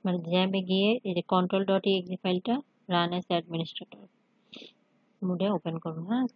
মানে জ্যামে গিয়ে এই যে control.exe ফাইলটা রান অ্যাজ অ্যাডমিনিস্ট্রেটর মোডে ওপেন করবো। হ্যাঁ,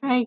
হাই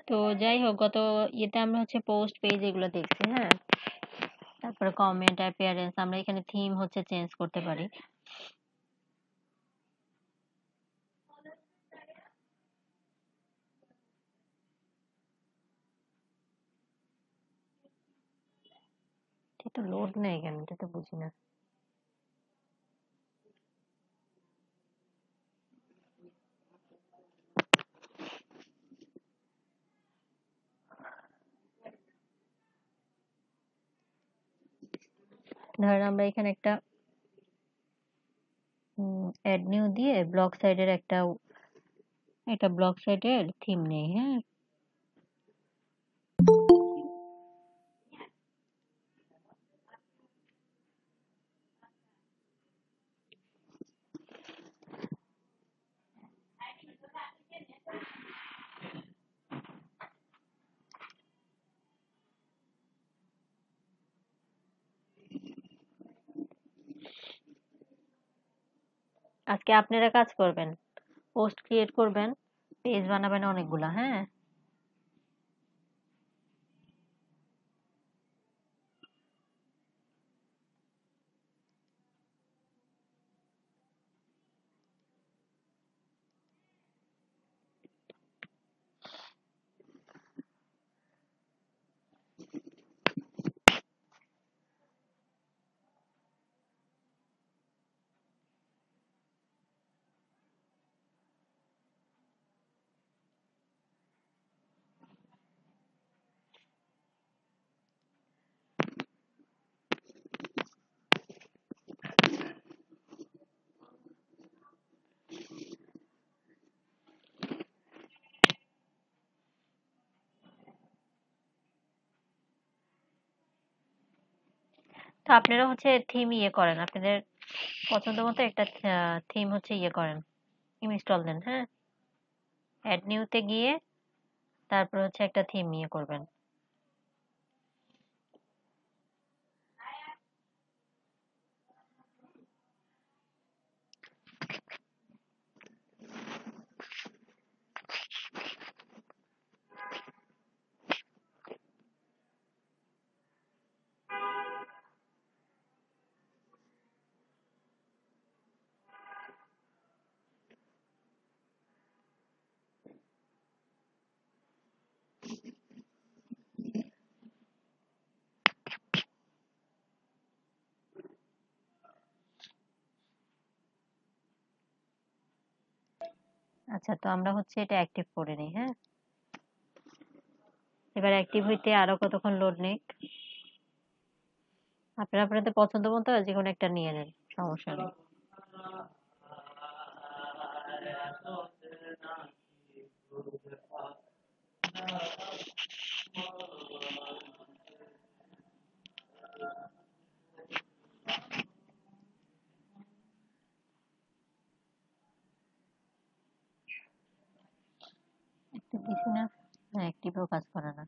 তো যাই হোক, গত ইয়েতে আমরা হচ্ছে পোস্ট পেজ এগুলো দেখছি। হ্যাঁ, তারপরে কমেন্ট অ্যাপিয়ারেন্স আমরা এখানে থিম হচ্ছে চেঞ্জ করতে পারি। এটা তো লোড নেই কেন, এটা তো বুঝি না। ধরেন আমরা এখানে একটা অ্যাড নিউ দিয়ে ব্লক সাইডের একটা ব্লক সাইডের থিম নেই। হ্যাঁ, আজকে আপনারা কাজ করবেন, পোস্ট ক্রিয়েট করবেন, পেজ বানাবেন অনেকগুলা, হ্যাঁ? তো আপনারা হচ্ছে থিম ইয়ে করেন, আপনাদের পছন্দ মতো একটা থিম হচ্ছে ইয়ে করেন, ইনস্টল দেন, হ্যাঁ? অ্যাড নিউতে গিয়ে তারপর হচ্ছে একটা থিম ইয়ে করবেন। আচ্ছা, তো আমরা হচ্ছে এটা অ্যাক্টিভ করে নিই, হ্যাঁ? এবার অ্যাক্টিভ হইতে আরো কতক্ষণ লোড নিক। আপনারা আপনাদের পছন্দ মতো যেকোনো একটা নিয়ে নেন, সমস্যা নেই। অ্যাক্টিভ দিছি না? না, অ্যাক্টিভেও কাজ করে না।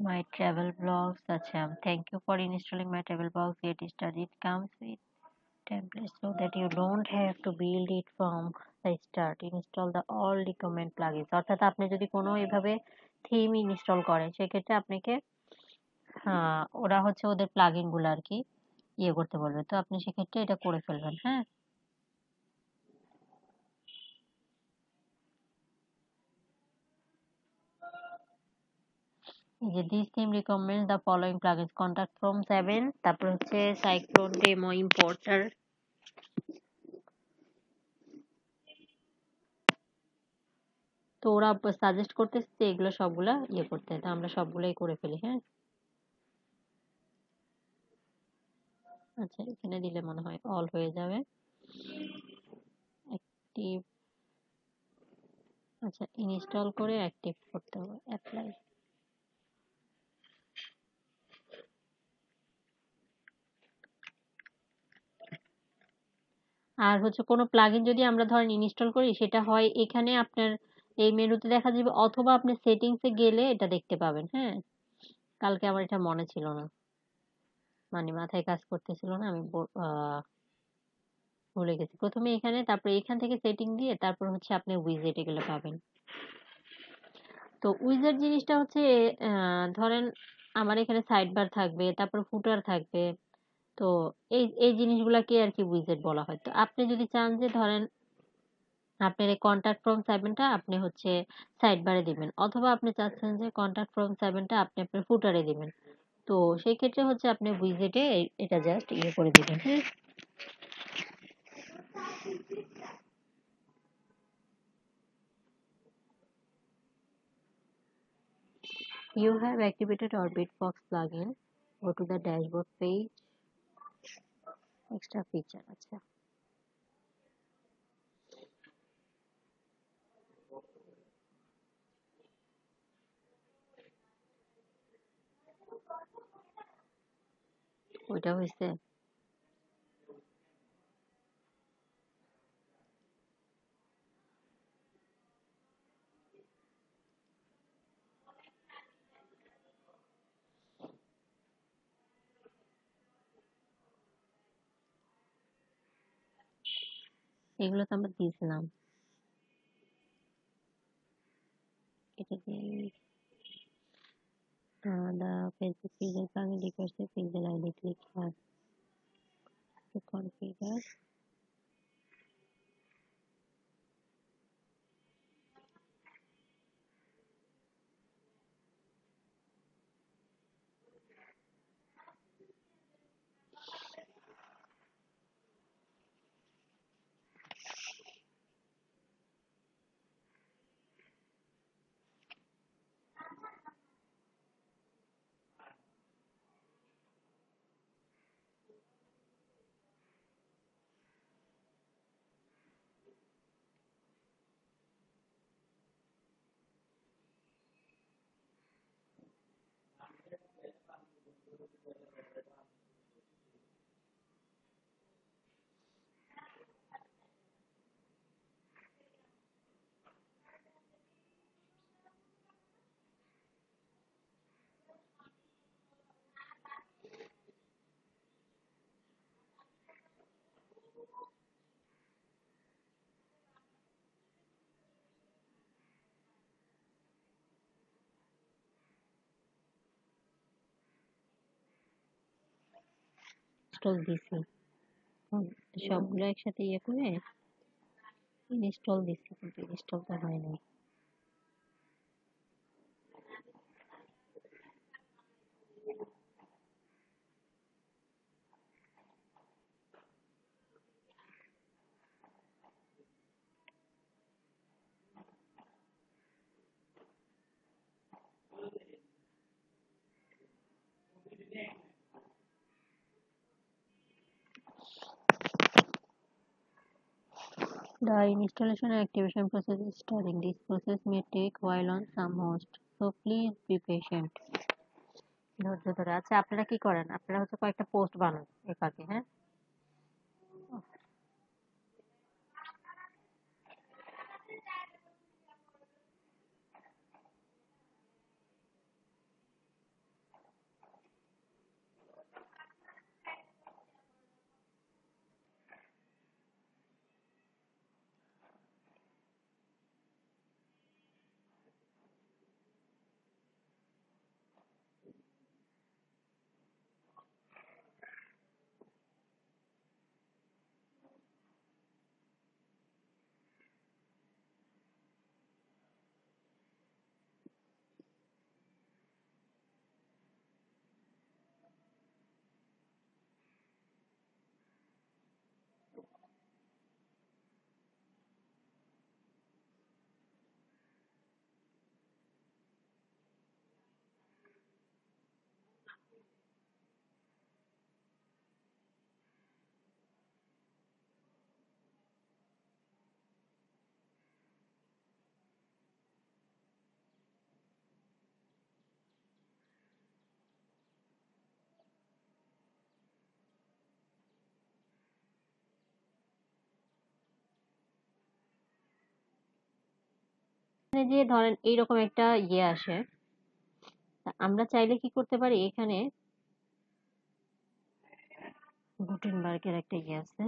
My travel blogs, আচ্ছা, thank you for installing my travel blogs. Get started. It comes with templates so that you don't have to build it from the start. Install the all recommend plugins. অর্থাৎ আপনি যদি কোনো এভাবে theme install করেন সেক্ষেত্রে আপনাকে ওরা হচ্ছে ওদের প্লাগইন গুলো আর কি ইয়ে করতে বলবে। তো আপনি সেক্ষেত্রে এটা করে ফেলবেন, হ্যাঁ? এই যে this theme recommends the following plugins: contact from 7, তারপর হচ্ছে সাইক্লোন ডেমো ইম্পোর্টার। তো ওরা সাজেস্ট করতেছে যে এগুলো সবগুলা ইয়ে করতে, তো আমরা সবগুলাই করে ফেলি, হ্যাঁ? আচ্ছা, এখানে দিলে মনে হয় অল হয়ে যাবে। অ্যাক্টিভ, আচ্ছা, ইনস্টল করে অ্যাক্টিভ করতে হবে, অ্যাপ্লাই। আর হচ্ছে কোনো প্লাগইন যদি আমরা ধরেন ইনস্টল করি সেটা হয় এখানে আপনার এই মেনুতে দেখা যাবে, অথবা আপনি সেটিংসে গেলে এটা দেখতে পাবেন, হ্যাঁ? কালকে আমার এটা মনে ছিল না, মানে মাথায় কাজ করতেছিল না, আমি ভুলে গেছি। প্রথমে এখানে, তারপরে এখান থেকে সেটিং দিয়ে তারপর হচ্ছে আপনি উইজেট এগুলো পাবেন। তো উইজেট জিনিসটা হচ্ছে ধরেন আমার এখানে সাইড বার থাকবে, তারপর ফুটার থাকবে। তো এই জিনিসগুলাকে আর কি উইজেট বলা হয়। তো আপনি যদি চান যে ধরেন আপনার এই কন্টাক্ট ফ্রম 7 টা আপনি হচ্ছে সাইড বারে দিবেন, অথবা আপনি চাচ্ছেন যে কন্টাক্ট ফ্রম 7 টা আপনি আপনার ফুটারে দিবেন। তো সেই ক্ষেত্রে হচ্ছে আপনি উইজেটে এটা জাস্ট ইয়ে করে দিবেন, হ্যাঁ? You have activated Orbitbox plugin. Go to the dashboard page. Extra feature. আচ্ছা, ওইটা হয়েছে। এগুলো তো আমরা দিয়েছিলাম। এটা দিয়ে the Facebook pixel plugin requires a pixel ID. Click here to configure. Install দিছি। সবগুলো একসাথে ইয়ে করে ইনস্টল দিছি, কিন্তু ইনস্টলটা হয় নাই। The installation and activation process is starting. This process may take while on some host, so please be patient. ধৈর্য ধরে। আচ্ছা, আপনারা কি করেন? আপনারা হচ্ছে কয়েকটা পোস্ট বানান এ ফাঁকে, হ্যাঁ? এখানে যে ধরেন এইরকম একটা ইয়ে আসে, তা আমরা চাইলে কি করতে পারি, এখানে গুটেনবার্গের একটা ইয়ে আছে।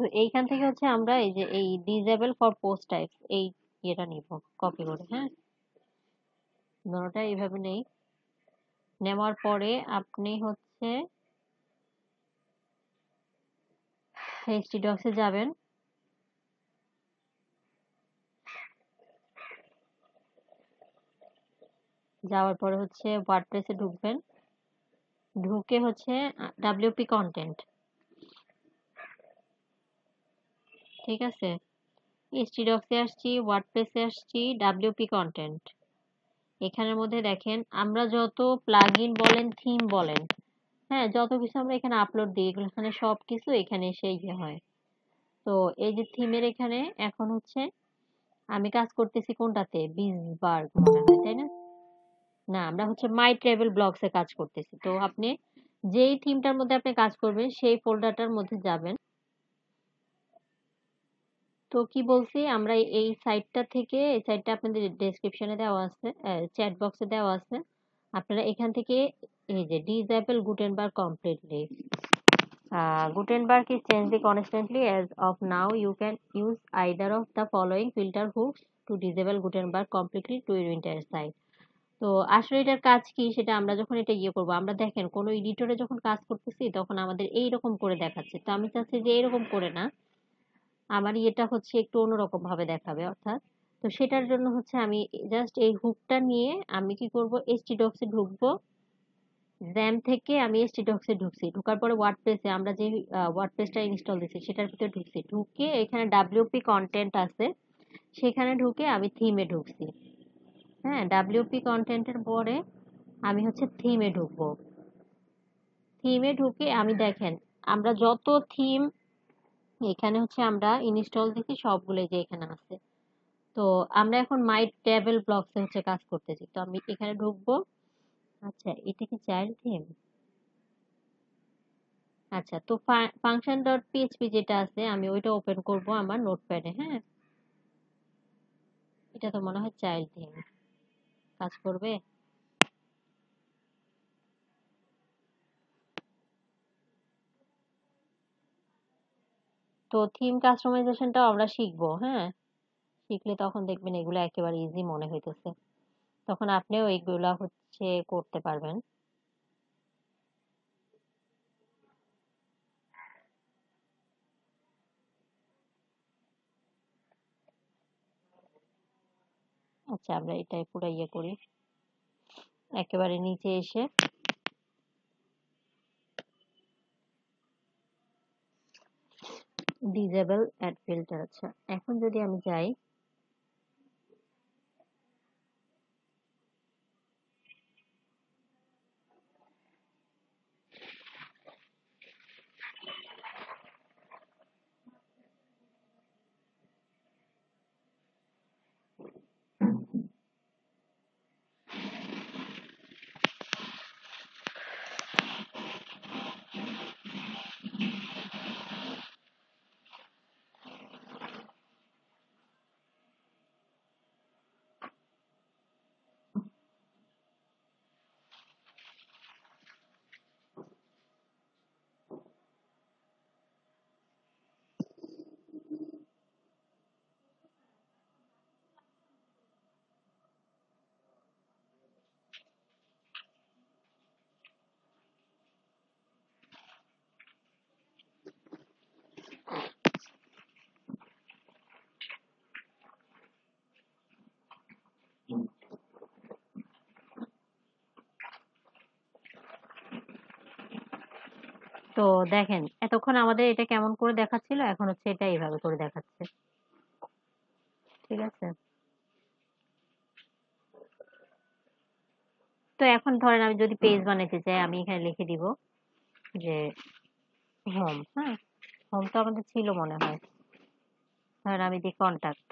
তো এইখান থেকে হচ্ছে আমরা এই যে এই ডিসেবল ফর পোস্ট টাইপস এই ইয়েটা নিব কপি করে, হ্যাঁ। ধরোটা এইভাবে নেই। নেওয়ার পরে আপনি হচ্ছে htdocs এ যাবেন। যাওয়ার পরে হচ্ছে ওয়ার্ডপ্রেসে ঢুকবেন। ঢুকে হচ্ছে wp কন্টেন্ট, ঠিক আছে। htdocs এ আসছি, ওয়ার্ডপ্রেসে আসছি, wp কন্টেন্ট। এখানের মধ্যে দেখেন আমরা যত প্লাগইন বলেন, থিম বলেন, হ্যাঁ, যত কিছু আমরা এখানে আপলোড দিই, এগুলো এখানে সবকিছু এখানে এসে ইয়ে হয়। তো এই যে থিমের এখানে এখন হচ্ছে আমি কাজ করতেছি কোনটাতে, বিজবার্গ মনে হয়, তাই না? না, আমরা হচ্ছে মাই ট্রাভেল ব্লগস এ কাজ করতেছি। তো আপনি যেই থিমটার মধ্যে আপনি কাজ করবেন সেই ফোল্ডারটার মধ্যে যাবেন। তো কি বলছি, আমরা এই সাইটটা থেকে, এই সাইটটা আপনাদের ডেসক্রিপশনে দেওয়া আছে, চ্যাট বক্সে দেওয়া আছে। আপনারা এখান থেকে এই যে disable Gutenberg completely, Gutenberg is changing constantly. As of now, you can use either of the following filter hooks to disable Gutenberg completely to your entire site. তো আসলে এটার কাজ কি সেটা আমরা যখন এটা ইয়ে করবো, আমরা দেখেন কোনো এডিটরে যখন কাজ করতেছি তখন আমাদের এইরকম করে দেখাচ্ছে। তো আমি চাচ্ছি যে এরকম করে না, আমার ইয়েটা হচ্ছে একটু অন্যরকম ভাবে দেখাবে, অর্থাৎ তো সেটার জন্য হচ্ছে আমি জাস্ট এই হুকটা নিয়ে আমি কি করব, htdocs এ ঢুকবো। জ্যাম থেকে আমি htdocs এ ঢুকছি, ঢোকার পরে ওয়ার্ডপ্রেসে আমরা যে ওয়ার্ডপ্রেসটা ইনস্টল দিচ্ছি সেটার ভিতরে ঢুকছি, ঢুকে এখানে wp কন্টেন্ট আছে, সেখানে ঢুকে আমি থিমে ঢুকছি। হ্যাঁ, wp কন্টেন্টের পরে আমি হচ্ছে থিমে ঢুকবো। থিমে ঢুকে আমি দেখেন আমরা যত থিম এখানে হচ্ছে আমরা ইনস্টল দিচ্ছি সবগুলো যে এখানে আছে। তো আমরা এখন মাই ট্রাভেল ব্লগস এ হচ্ছে কাজ করতেছি, তো আমি এখানে ঢুকবো। আচ্ছা, এটা কি চাইল্ড থিম? আচ্ছা, তো ফাংশন ডট পিএইচপি যেটা আছে আমি ওইটা ওপেন করব আমার নোটপ্যাডে, হ্যাঁ। এটা তো মনে হয় চাইল্ড থিম, কাজ করবে। তো থিম কাস্টমাইজেশনটাও আমরা শিখবো, হ্যাঁ। শিখলে তখন দেখবেন এগুলো একেবারে ইজি মনে হইতেছে, তখন আপনিও এইগুলা হচ্ছে করতে পারবেন। আচ্ছা, আমরা এটাই পুরো ইয়ে করি, একেবারে নিচে এসে ডিজেবল অ্যাড ফিল্টার। আচ্ছা, এখন যদি আমি যাই, তো দেখেন এতক্ষণ আমাদের এটা কেমন করে দেখাচ্ছিল, এখন হচ্ছে এটা এইভাবে করে দেখাচ্ছে, ঠিক আছে। তো এখন ধরেন আমি যদি পেজ বানাইতে চাই, আমি এখানে লিখে দিব যে হোম, হ্যাঁ। হোম তো আমাদের ছিল মনে হয়, ধরেন আমি দিই কন্টাক্ট।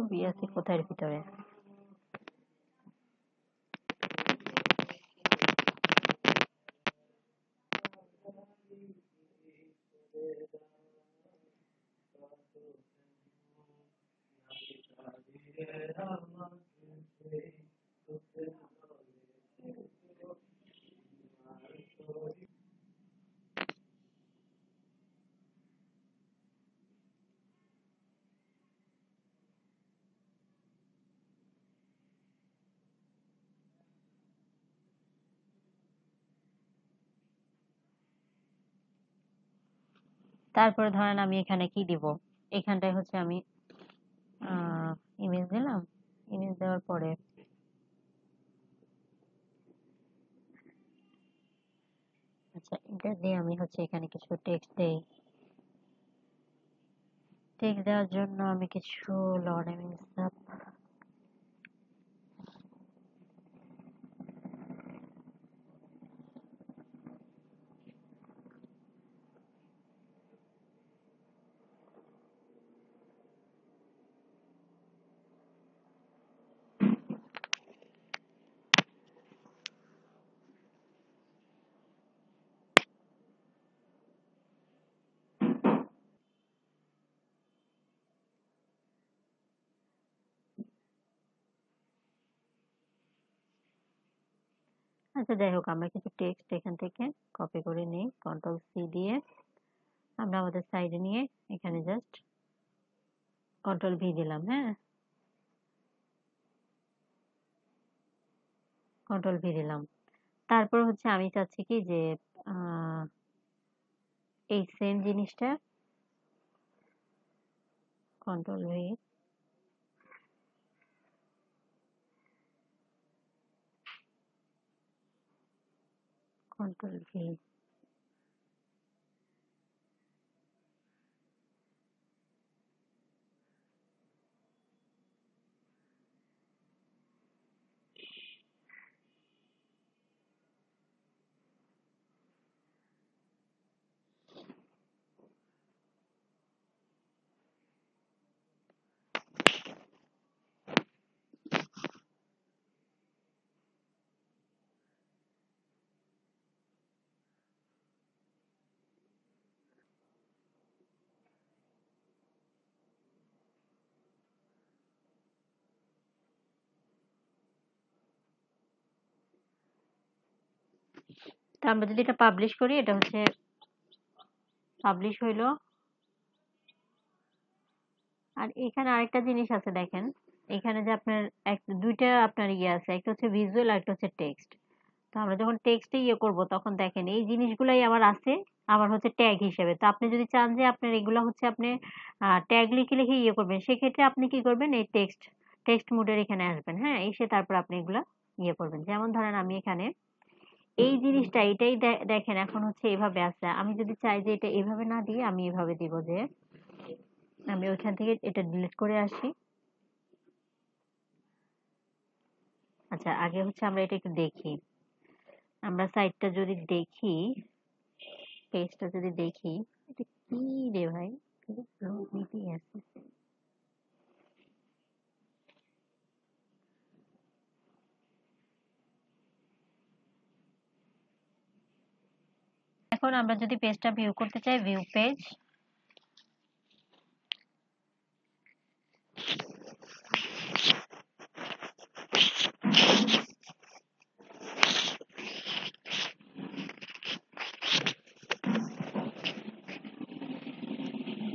ছবি আছে কোথায় ভিতরে? তারপরে ধরেন আমি এখানে কি দিব, এখানটায় হচ্ছে আমি ইমেজ দিলাম। ইমেজ দেওয়ার পরে আচ্ছা এটা দিয়ে আমি হচ্ছে এখানে কিছু টেক্সট দেই। টেক্সট দেওয়ার জন্য আমি কিছু লরেন স্টাফ আচ্ছা যাই হোক, আমরা কিছু টেক্সট এখান থেকে কপি করে নিই, কন্ট্রোল সি দিয়ে আমরা আমাদের সাইডে নিয়ে এখানে জাস্ট কন্ট্রোল ভি দিলাম। হ্যাঁ, কন্ট্রোল ভি দিলাম। তারপর হচ্ছে আমি চাচ্ছি কি যে এই সেম জিনিসটা কন্ট্রোল ভি, কন্ট্রোল ভি, তা আমরা যদি এটা পাবলিশ করি, এটা হচ্ছে পাবলিশ হইলো। আর এখানে আরেকটা জিনিস আছে দেখেন, এখানে যে আপনার দুইটা আপনার ইয়ে আছে, একটা হচ্ছে ভিজুয়াল আর একটা হচ্ছে টেক্সট। তো আমরা যখন টেক্সটে ইয়ে করব তখন দেখেন এই জিনিসগুলাই আমার আছে আমার হচ্ছে ট্যাগ হিসেবে। তো আপনি যদি চান যে আপনার এগুলা হচ্ছে আপনি ট্যাগ লিখে লিখে ইয়ে করবেন, সেক্ষেত্রে আপনি কি করবেন, এই টেক্সট টেক্সট মোডের এখানে আসবেন। হ্যাঁ, এসে তারপর আপনি এগুলা ইয়ে করবেন। যেমন ধরেন আমি এখানে এই জিনিসটা এটাই দেখেন এখন হচ্ছে এভাবে আছে। আমি যদি চাই যে এটা এভাবে না দিয়ে আমি এভাবে দিব, যে আমি ওইখান থেকে এটা ডিলিট করে আসি। আচ্ছা আগে হচ্ছে আমরা এটা একটু দেখি, আমরা সাইটটা যদি দেখি, পেজটা যদি দেখি, এটা কি রে ভাই, এটা লোড নিতেই আছে। এখন আমরা যদি পেজটা ভিউ করতে চাই, ভিউ পেজ,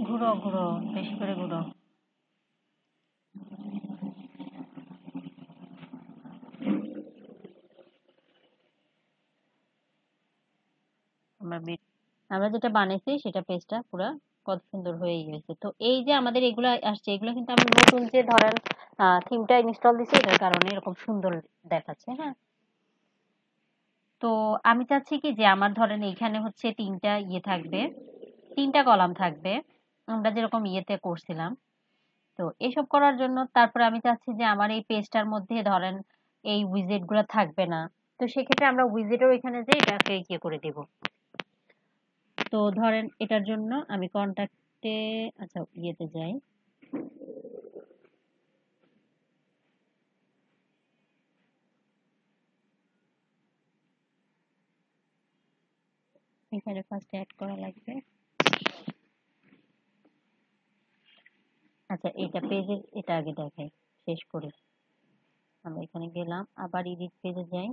ঘুরো ঘুরো, বেশি করে ঘুরো। আমরা আমরা যেটা বানাইছি সেটা পেজটা পুরা কত সুন্দর হয়ে গেছে। তো এই যে আমাদের এগুলা আসছে, এগুলো কিন্তু আমরা নতুন যে ধরেন থিমটা ইনস্টল দিছি, এটার কারণে এরকম সুন্দর দেখাচ্ছে। হ্যাঁ, তো আমি চাচ্ছি কি যে আমার ধরেন এইখানে হচ্ছে তিনটা ইয়ে থাকবে, তিনটা কলাম থাকবে, আমরা যেরকম ইয়েতে করছিলাম। তো এসব করার জন্য তারপরে আমি চাচ্ছি যে আমার এই পেজটার মধ্যে ধরেন এই উইজেট গুলো থাকবে না। তো সেক্ষেত্রে আমরা উইজেটও এখানে যে এটাকে ইয়ে করে দিব। তো ধরেন এটার জন্য আমি কন্টাক্টে, আচ্ছা ইয়েতে যাই, এখানে ফার্স্ট অ্যাড করা লাগবে। আচ্ছা, এটা পেজের এটা আগে দেখাই শেষ করে। আমরা এখানে গেলাম, আবার এডিট পেজে যাই।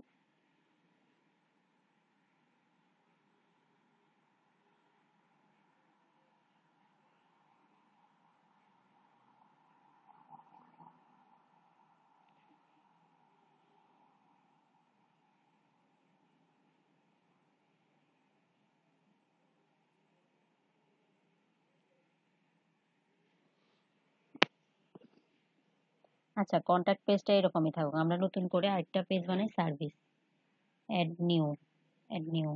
আচ্ছা, কন্টাক্ট পেজটা এরকমই থাকুক। আমরা নতুন করে আরেকটা পেজ বানাই, service, add new, add new.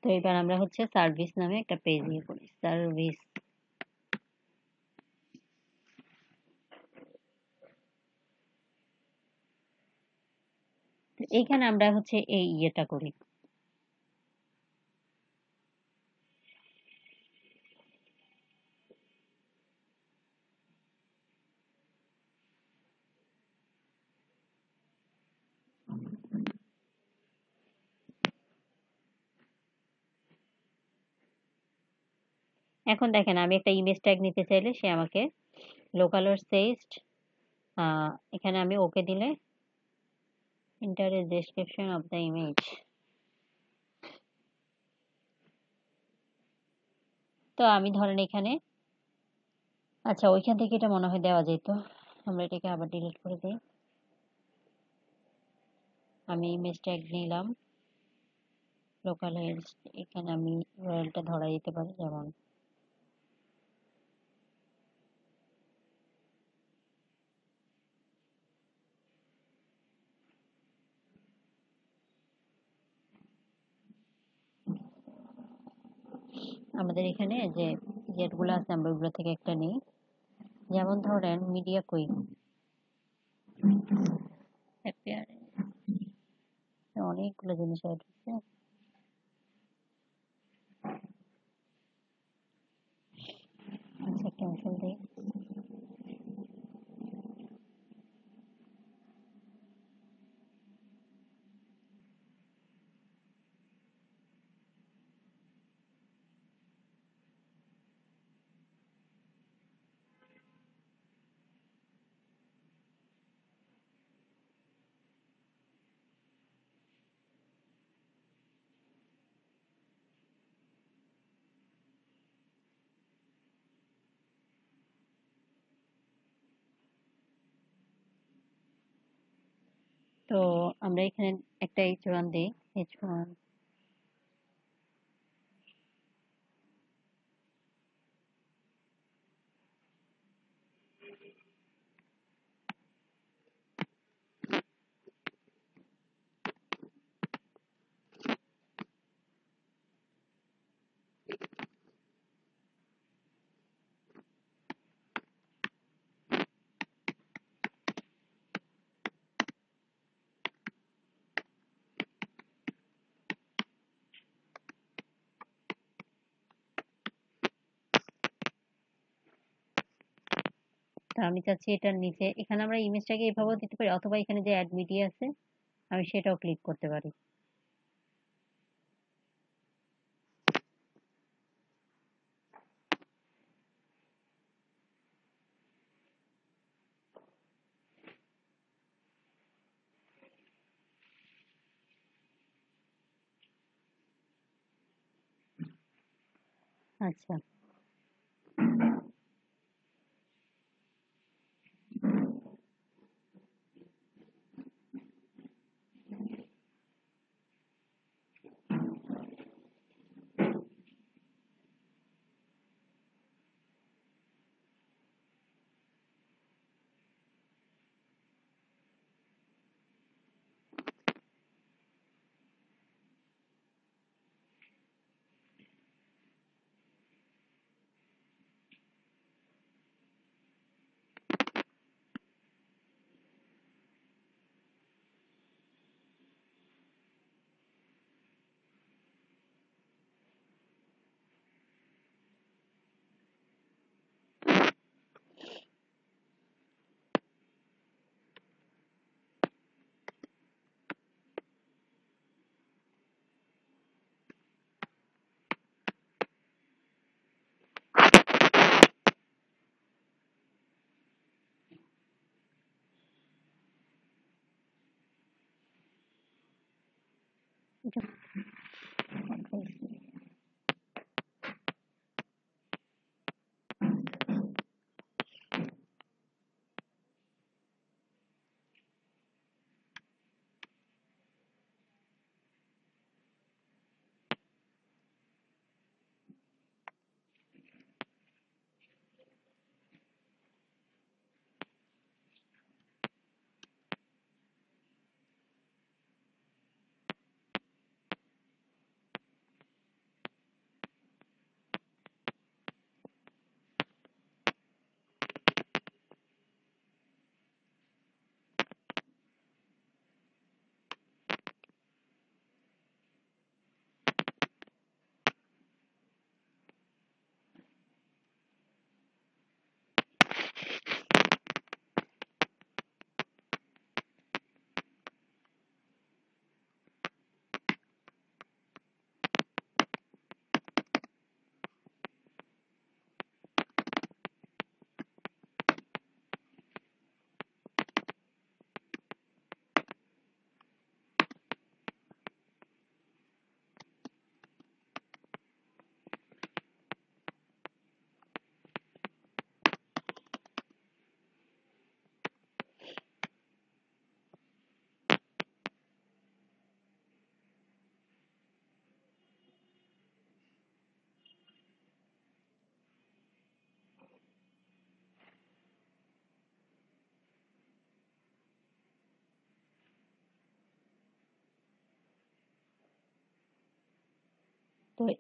তো এবার আমরা হচ্ছে সার্ভিস নামে একটা পেজ ইয়ে করি, সার্ভিস। এইখানে আমরা হচ্ছে এই ইয়েটা করি। এখন দেখেন, আমি একটা ইমেজ ট্যাগ নিতে চাইলে সে আমাকে লোকাল or সেস্ট, এখানে আমি ওকে দিলে enter a description of the image. তো আমি ধরেন এখানে, আচ্ছা ওইখান থেকে এটা মনে হয় দেওয়া যেত, আমরা এটাকে আবার ডিলিট করে দিই। আমি ইমেজ ট্যাগ নিলাম লোকাল, এখানে আমি ইউআরএলটা ধরা দিতে পারি, যেমন আমাদের এখানে যে জেটগুলো আছে আমরা ওগুলো থেকে একটা নিই। যেমন ধরেন মিডিয়া কুইক, অনেকগুলো জিনিস অ্যাড হচ্ছে। আচ্ছা, ক্যান্সেল দিই। তো আমরা এখানে একটা H1 দিই, H1। তো আমি চাচ্ছি এটার নিচে, এখানে আমরা ইমেজটাকে এভাবেও দিতে পারি, অথবা এখানে যে অ্যাড মিডিয়া আছে আমি সেটাও ক্লিক করতে পারি। আচ্ছা, তো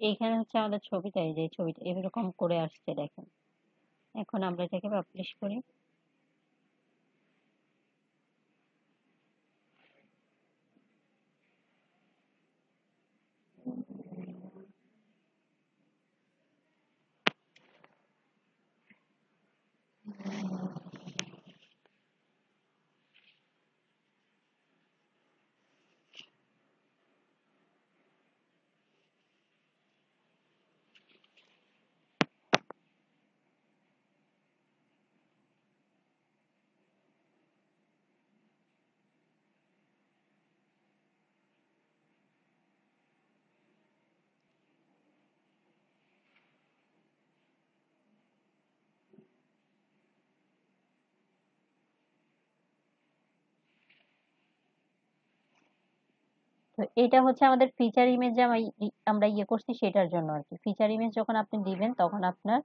এইখানে হচ্ছে আমাদের ছবিটা, এই যে এই ছবিটা এরকম করে আসছে দেখেন। এখন আমরা এটাকে পাবলিশ করি। তো এটা হচ্ছে আমাদের ফিচার ইমেজ যে আমরা ইয়ে করছি সেটার জন্য আর কি। ফিচার ইমেজ যখন আপনি দিবেন তখন আপনার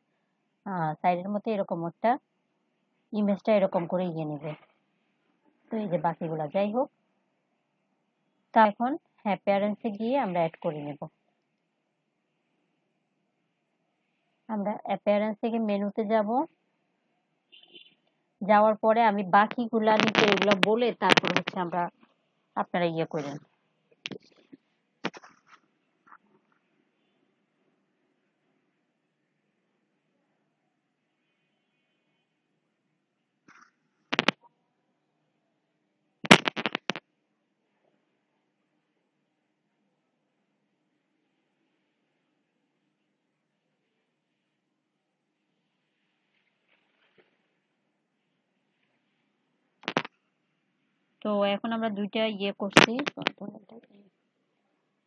সাইডের মধ্যে এরকম একটা ইমেজটা এরকম করে ইয়ে নেবে। তো এই যে বাকিগুলা যাই হোক, তা এখন অ্যাপিয়ারেন্সে গিয়ে আমরা অ্যাড করে নেব। আমরা অ্যাপিয়ারেন্স থেকে মেনুতে যাব, যাওয়ার পরে আমি বাকিগুলা নিচে এগুলো বলে তারপর হচ্ছে আমরা আপনারা ইয়ে করেন। তো এখন আমরা দুইটা ইয়ে করছি,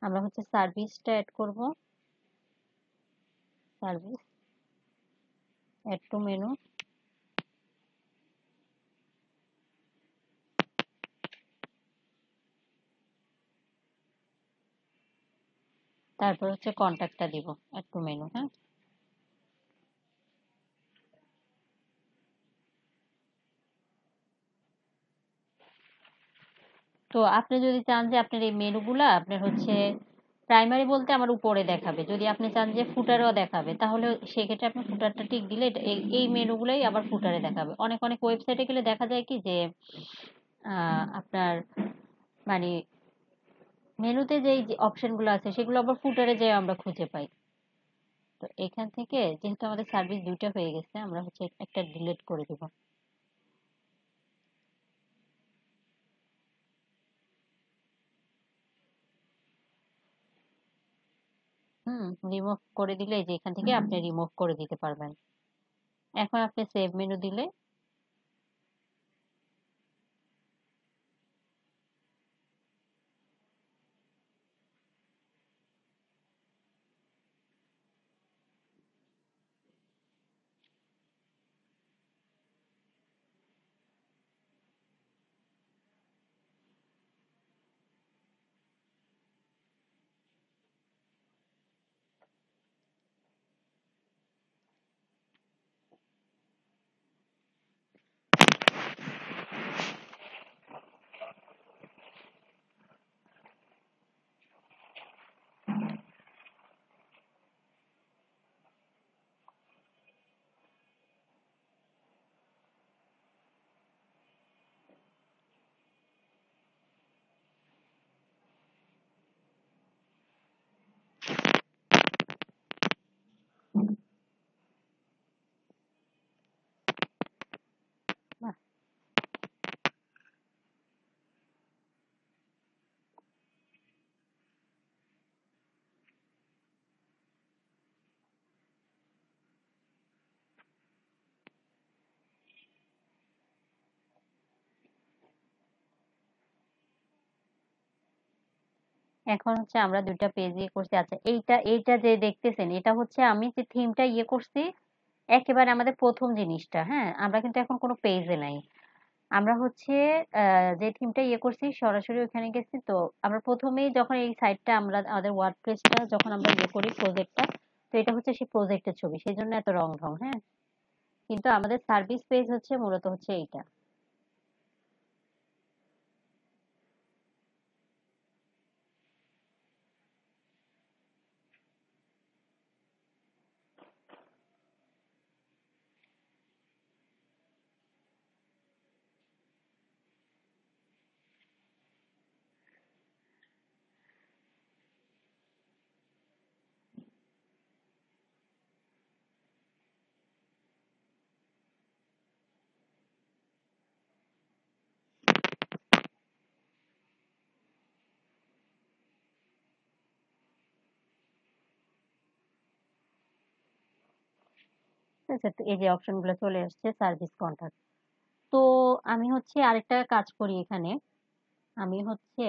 আমরা হচ্ছে সার্ভিসটা অ্যাড করব। সার্ভিস, অ্যাড টু মেনু, তারপর হচ্ছে কন্ট্যাক্টটা দিব অ্যাড টু মেনু। হ্যাঁ, তো আপনি যদি চান যে আপনার এই মেনুগুলা আপনার হচ্ছে প্রাইমারি বলতে আমার উপরে দেখাবে, যদি আপনি চান যে ফুটারও দেখাবে তাহলে সেক্ষেত্রে আপনি ফুটারটা টিক দিলে এই মেনুগুলাই আবার ফুটারে দেখাবে। অনেক অনেক ওয়েবসাইটে গেলে দেখা যায় কি যে আপনার মানে মেনুতে যেই অপশনগুলো আছে সেগুলো আবার ফুটারে যেয়ে আমরা খুঁজে পাই। তো এখান থেকে যেহেতু আমাদের সার্ভিস দুইটা হয়ে গেছে, আমরা হচ্ছে একটা ডিলিট করে দেব। রিমুভ করে দিলে যে এখান থেকে আপনি রিমুভ করে দিতে পারবেন। এখন আপনি সেভ মেনু দিলে এখন হচ্ছে আমরা ২ টা পেজ ইয়ে করছি। আচ্ছা, এইটা যে দেখতেছেন, এটা হচ্ছে আমি যে থিমটা ইয়ে করছি, একেবারে আমাদের ১ম জিনিসটা, হ্যাঁ? আমরা কিন্তু এখন কোনো পেজে নাই। আমরা হচ্ছে যে থিমটা ইয়ে করছি সরাসরি ওখানে গেছি। তো আমরা ১ম এই যখন এই সাইটটা আমরা আমাদের ওয়ার্ডপ্রেসটা যখন আমরা ইয়ে করি প্রজেক্টটা, তো এটা হচ্ছে সেই প্রজেক্টের ছবি। সেজন্য এত রং-ঢং, হ্যাঁ? কিন্তু আমাদের সার্ভিস পেজ হচ্ছে মূলত হচ্ছে এইটা। ঠিক আছে? তো এই যে অপশনগুলো চলে আসছে সার্ভিস কন্টাক্ট। তো আমি হচ্ছে আরেকটা কাজ করি এখানে। আমি হচ্ছে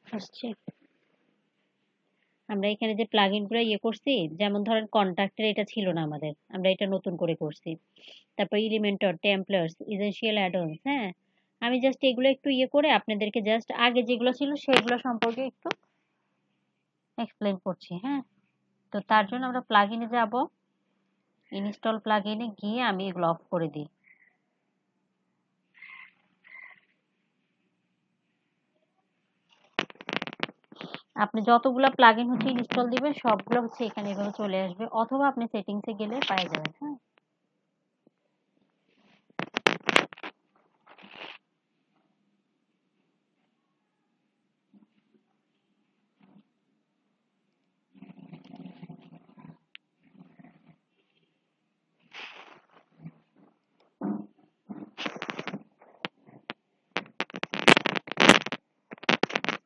আসছে আমরা এখানে যে প্লাগইন গুলো ইয়ে করছি, যেমন ধরেন কন্টাক্টের এটা ছিল না আমাদের। আমরা এটা নতুন করে করছি। তারপর এলিমেন্টর, টেমপ্লেটস, এসেনশিয়াল অ্যাড-অনস, হ্যাঁ? আমি জাস্ট এগুলো একটু ইয়ে করে আপনাদেরকে জাস্ট আগে যেগুলো ছিল সেগুলো সম্পর্কে একটু এক্সপ্লেইন করছি, হ্যাঁ? তো তার জন্য আমরা প্লাগইনে যাব। ইনস্টল প্লাগইনে গিয়ে আমি এগুলো অফ করে দিই। আপনি যতগুলা প্লাগইন হচ্ছে ইনস্টল দিবেন সবগুলো হচ্ছে এখানে এভাবে চলে আসবে, অথবা আপনি সেটিংসে গেলে পাওয়া যাবেন, হ্যাঁ?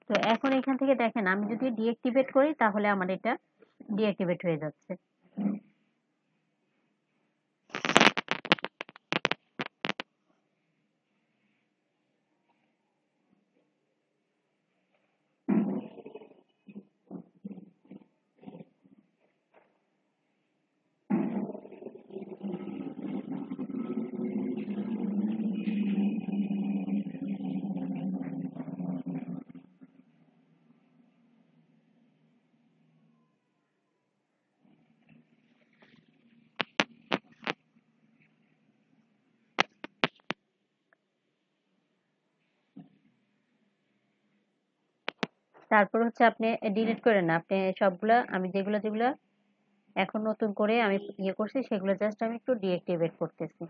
তো এখন এখান থেকে দেখেন আমি যদি ডিএক্টিভেট করি তাহলে আমার এটা ডিএক্টিভেট হয়ে যাচ্ছে। তারপর হচ্ছে আপনি ডিলিট করেন না। আপনি সবগুলা আমি যেগুলা এখন নতুন করে আমি ইয়ে করছি সেগুলো জাস্ট আমি একটু ডিএক্টিভেট করতেছি।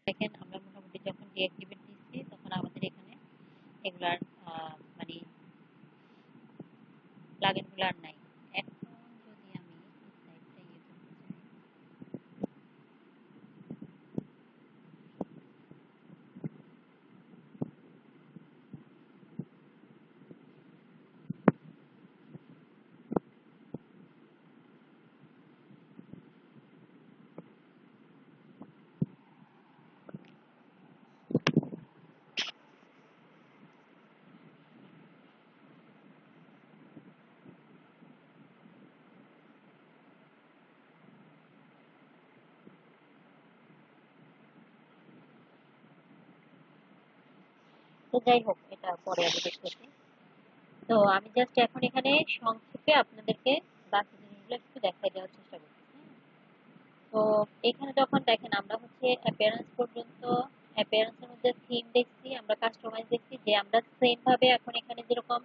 দেখেন আমরা মোটামুটি যখন ডিঅ্যাক্টিভেট দিচ্ছি তখন আমাদের এখানে এগুলার মানে প্লাগইন গুলো আর নাই। এখন যদি আমি এই সাইটটা ইয়ে করতে চাই, তো যাই হোক, এটা পরে আমি দেখতেছি। তো আমি জাস্ট এখন এখানে সংক্ষেপে আপনাদেরকে বাকি জিনিসগুলো একটু দেখাই দেওয়ার চেষ্টা করছি। তো এখানে যখন দেখেন আমরা হচ্ছে অ্যাপিয়ারেন্স পর্যন্ত, অ্যাপিয়ারেন্সের মধ্যে থিম দেখছি, আমরা কাস্টমাইজ দেখছি, যে আমরা সেম ভাবে এখন এখানে যেরকম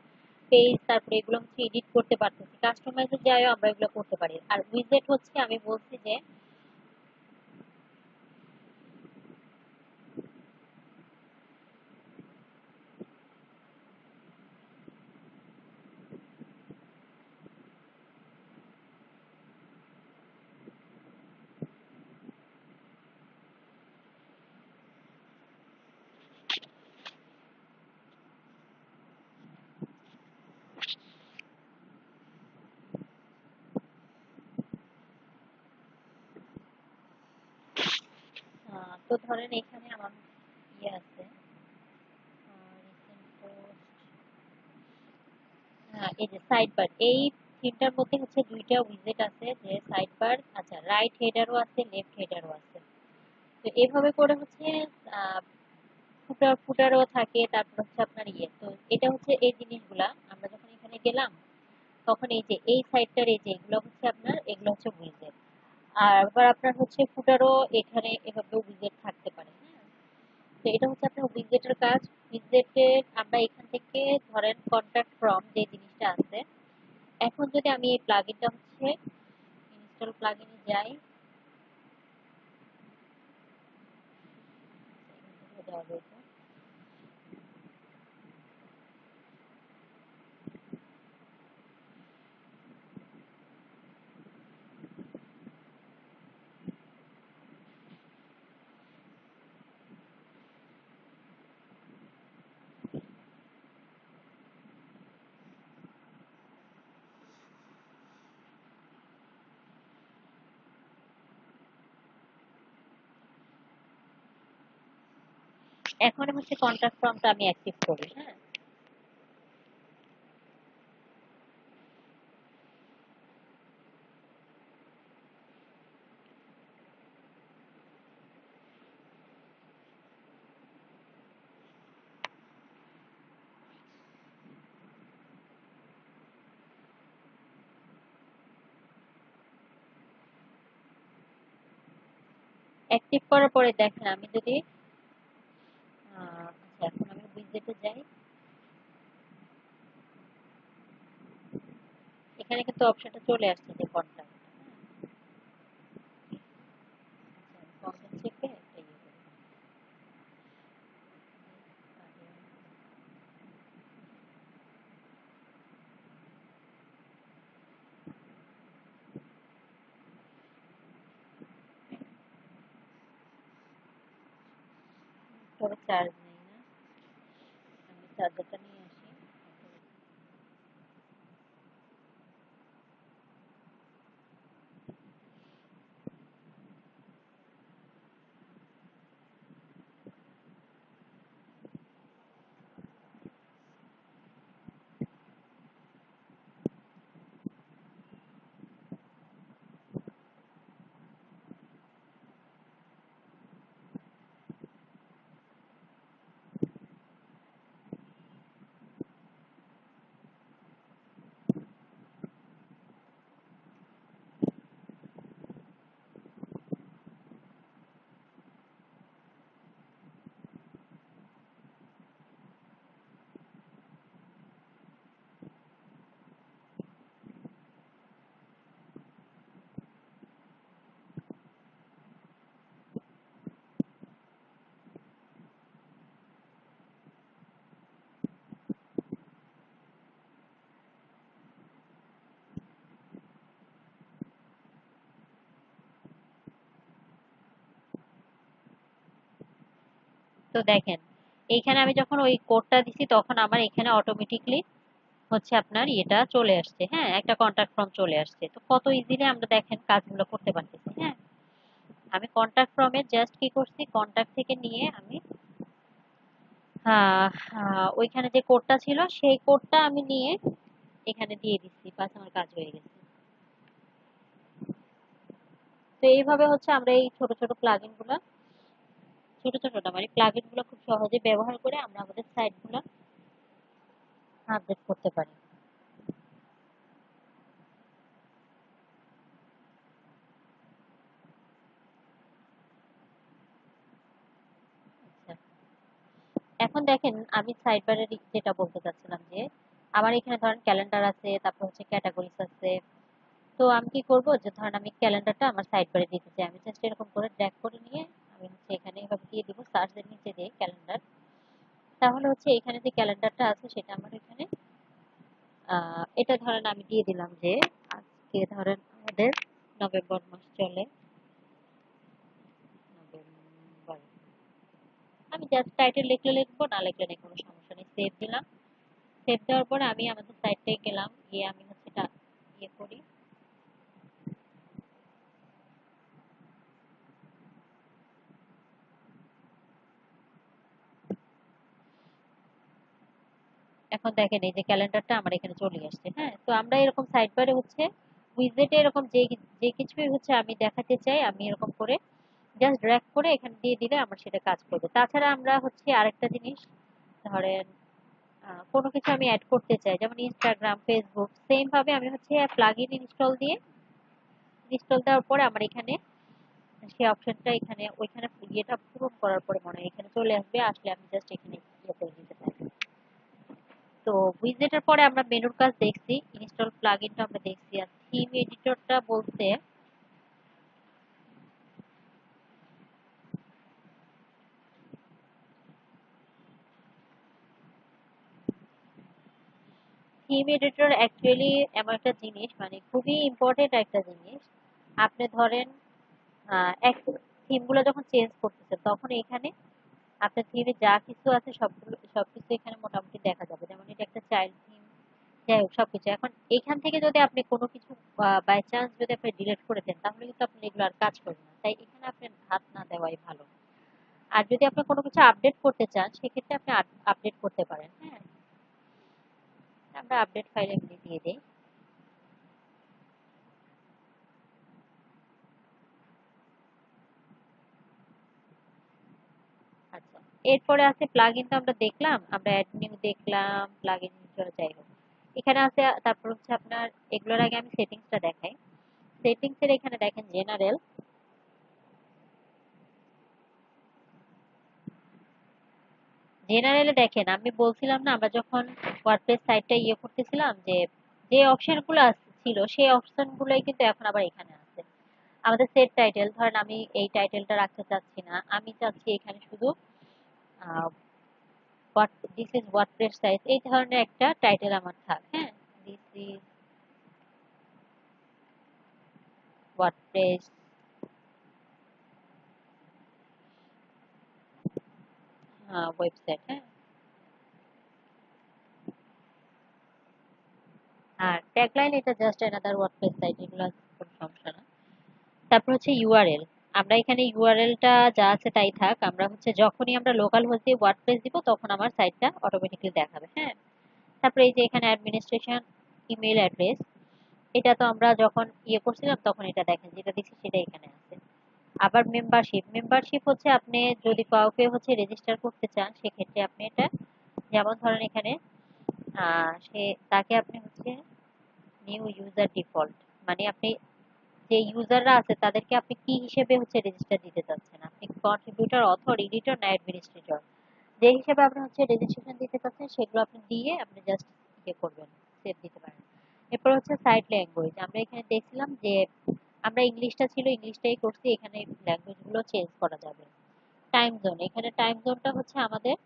পেজ তারপরে এগুলো হচ্ছে এডিট করতে পারতেছি, কাস্টমাইজে যাইও আমরা এগুলো করতে পারি। আর উইজেট হচ্ছে আমি বলছি যে তো ধরেন এখানে আমার ইয়ে আছে, রিসেন্ট পোস্ট, হ্যাঁ এই যে সাইড বার, এই থিমটার মধ্যে হচ্ছে দুইটা উইজেট আছে, যে সাইড বার, আচ্ছা রাইট হেডারও আছে, লেফট হেডারও আছে। তো এভাবে করে হচ্ছে ফুটারও থাকে, তারপর হচ্ছে আপনার ইয়ে, তো এটা হচ্ছে এই জিনিসগুলা আমরা যখন এখানে গেলাম তখন এই যে এই সাইডটার এই যে এগুলো হচ্ছে আপনার, এগুলো হচ্ছে উইজেট। আর আবার আপনার হচ্ছে ফুটারও এখানে এভাবে উইজেট থাকতে পারে, হ্যাঁ। তো এটা হচ্ছে আপনার উইজেটের কাজ। উইজেটের আমরা এখান থেকে ধরেন কন্টাক্ট ফ্রম যে জিনিসটা আছে, এখন যদি আমি এই প্লাগইনটা হচ্ছে ইনস্টল প্লাগইনে যাই, দেওয়া রয়েছে। এখন হচ্ছে কন্টাক্ট ফর্মটা আমি অ্যাক্টিভ করি, হ্যাঁ। অ্যাক্টিভ করার পরে দেখেন আমি যদি আচ্ছা এখন আমি উইজেটে যাই, এখানে কিন্তু অপশনটা চলে আসছে যে কন্টাক্ট, কন্টাক্ট থেকে একটা ইয়ে করি। তবে চার্জ নেই না, আমি চার্জারটা নিয়ে আসি। তো দেখেন এইখানে আমি যখন ওই কোডটা দিছি তখন আমার এখানে অটোমেটিকলি হচ্ছে আপনার ইয়েটা চলে আসছে, হ্যাঁ, একটা কন্টাক্ট ফর্ম চলে আসছে। তো কত ইজিলি আমরা দেখেন কাজগুলো করতে পারতেছি, হ্যাঁ। আমি কন্টাক্ট ফর্মে জাস্ট কি করছি, কন্টাক্ট থেকে নিয়ে আমি ওইখানে যে কোডটা ছিল সেই কোডটা আমি নিয়ে এখানে দিয়ে দিচ্ছি, বাস আমার কাজ হয়ে গেছে। তো এইভাবে হচ্ছে আমরা এই ছোট ছোট প্লাগইন গুলা ছোট ছোট না, মানে প্লাগইন গুলো খুব সহজে ব্যবহার করে আমরা আমাদের সাইট গুলো আপডেট করতে পারি। আচ্ছা, এখন দেখেন আমি সাইড বারে যেটা বলতে চাচ্ছিলাম যে আমার এখানে ধরেন ক্যালেন্ডার আছে, তারপর হচ্ছে ক্যাটাগরিজ আছে। তো আমি কি করব, যে ধরেন আমি ক্যালেন্ডারটা আমার সাইড বারে দিতে চাই, আমি জাস্ট এরকম করে ড্র্যাগ করে নিয়ে আমি হচ্ছে এখানে এভাবে দিয়ে দিব, সার্চের নিচে দিয়ে ক্যালেন্ডার। তাহলে হচ্ছে এখানে যে ক্যালেন্ডারটা আছে সেটা আমার এখানে এটা ধরেন আমি দিয়ে দিলাম যে আজকে ধরেন আমাদের নভেম্বর মাস চলে, নভেম্বর। আমি জাস্ট টাইটেল লিখলে লিখবো, না লিখলে নেই, কোনো সমস্যা নেই। সেভ দিলাম। সেভ দেওয়ার পরে আমি আমাদের সাইটটায় গেলাম, গিয়ে আমি হচ্ছে এটা ইয়ে করি। এখন দেখেন এই যে ক্যালেন্ডারটা আমার এখানে চলে আসছে। হ্যাঁ, তো আমরা এরকম সাইড বারে হচ্ছে উইজেটে এরকম যে যে কিছুই হচ্ছে আমি দেখাতে চাই, আমি এরকম করে জাস্ট ড্র্যাগ করে এখানে দিয়ে দিলে আমার সেটা কাজ করবে। তাছাড়া আমরা হচ্ছে আরেকটা জিনিস, ধরেন কোনো কিছু আমি অ্যাড করতে চাই, যেমন ইনস্টাগ্রাম, ফেসবুক, সেম ভাবে আমি হচ্ছে প্লাগইন ইনস্টল দিয়ে, ইনস্টল দেওয়ার পরে আমার এখানে সেই অপশনটা এখানে ওইখানে ইয়েটা পূরণ করার পরে মনে হয় এখানে চলে আসবে, আসলে আমি জাস্ট এখানে ইয়ে করে দিতে পারি। তো উইজেটের পরে আমরা মেনুর কাজ দেখছি, ইনস্টল প্লাগইনটা আমরা দেখছি, আর থিম এডিটরটা বলতে থিম এডিটর অ্যাকচুয়ালি এমন একটা জিনিস, মানে খুবই ইম্পর্টেন্ট একটা জিনিস। আপনি ধরেন এক থিম গুলো যখন চেঞ্জ করতেছেন তখন এখানে আপনার থিমে যা কিছু আছে সবগুলো সবকিছু এখানে মোটামুটি দেখা যাবে। যেমন এটা একটা চাইল্ড থিম, যাই হোক সবকিছু। এখন এখান থেকে যদি আপনি কোনো কিছু বাই চান্স যদি আপনি ডিলিট করে দেন তাহলে কিন্তু আপনি এগুলো আর কাজ করবে না, তাই এখানে আপনি হাত না দেওয়াই ভালো। আর যদি আপনি কোনো কিছু আপডেট করতে চান সেক্ষেত্রে আপনি আপডেট করতে পারেন। হ্যাঁ, আমরা আপডেট ফাইল এমনি দিয়ে দিই। আচ্ছা, এরপরে আছে প্লাগইন, তো আমরা দেখলাম, আমরা অ্যাড নিউ দেখলাম, প্লাগইন চলে, যাই হোক এখানে আছে। তারপর হচ্ছে আপনার এগুলোর আগে আমি সেটিংসটা দেখাই। সেটিংস এর এখানে দেখেন জেনারেল। জেনারেলে দেখেন আমি বলছিলাম না, আমরা যখন ওয়ার্ডপ্রেস সাইটটা ইয়ে করতেছিলাম যে যে অপশন গুলো ছিল সেই অপশন গুলোই কিন্তু এখন আবার এখানে আছে। আমাদের সেট টাইটেল, ধরেন আমি এই টাইটেলটা রাখতে চাচ্ছি না, আমি চাচ্ছি এখানে শুধু what this is WordPress site, এই ধরনের একটা টাইটেল আমার থাক। হ্যাঁ, দিস ইজ ওয়ার্ডপ্রেস ওয়েবসাইট। হ্যাঁ, আর ট্যাগলাইন এটা জাস্ট অ্যানাদার ওয়ার্ডপ্রেস সাইট, এগুলো কোনো সমস্যা না। তারপর হচ্ছে ইউআরএল, আমরা এখানে ইউআরএলটা যা আছে তাই থাক, আমরা হচ্ছে যখনই আমরা লোকাল হোস্ট দিয়ে ওয়ার্ডপ্রেস দিব তখন আমার সাইটটা অটোমেটিক্যালি দেখাবে। হ্যাঁ, তারপরে এই যে এখানে অ্যাডমিনিস্ট্রেশন ইমেল অ্যাড্রেস, এটা তো আমরা যখন ইয়ে করছিলাম তখন এটা দেখেন যেটা দিচ্ছি সেটা এখানে আছে। আবার মেম্বারশিপ, মেম্বারশিপ হচ্ছে আপনি যদি কাউকে হচ্ছে রেজিস্টার করতে চান সেক্ষেত্রে আপনি এটা, যেমন ধরেন এখানে সে তাকে আপনি হচ্ছে নিউ ইউজার ডিফল্ট, মানে আপনি যে ইউজাররা আছে তাদেরকে আপনি কি হিসেবে হচ্ছে রেজিস্টার দিতে চাচ্ছেন, আপনি কন্ট্রিবিউটর, অথর, এডিটর না অ্যাডমিনিস্ট্রেটর, যে হিসেবে আপনি হচ্ছে রেজিস্ট্রেশন দিতে চাচ্ছেন সেগুলো আপনি দিয়ে আপনি জাস্ট ইয়ে করবেন, সেভ দিতে পারেন। এরপর হচ্ছে সাইট ল্যাঙ্গুয়েজ, আমরা এখানে দেখছিলাম যে আমরা ইংলিশটা ছিল ইংলিশটাই করছি, এখানে ল্যাঙ্গুয়েজ গুলো চেঞ্জ করা যাবে। টাইম জোন, এখানে টাইম জোনটা হচ্ছে আমাদের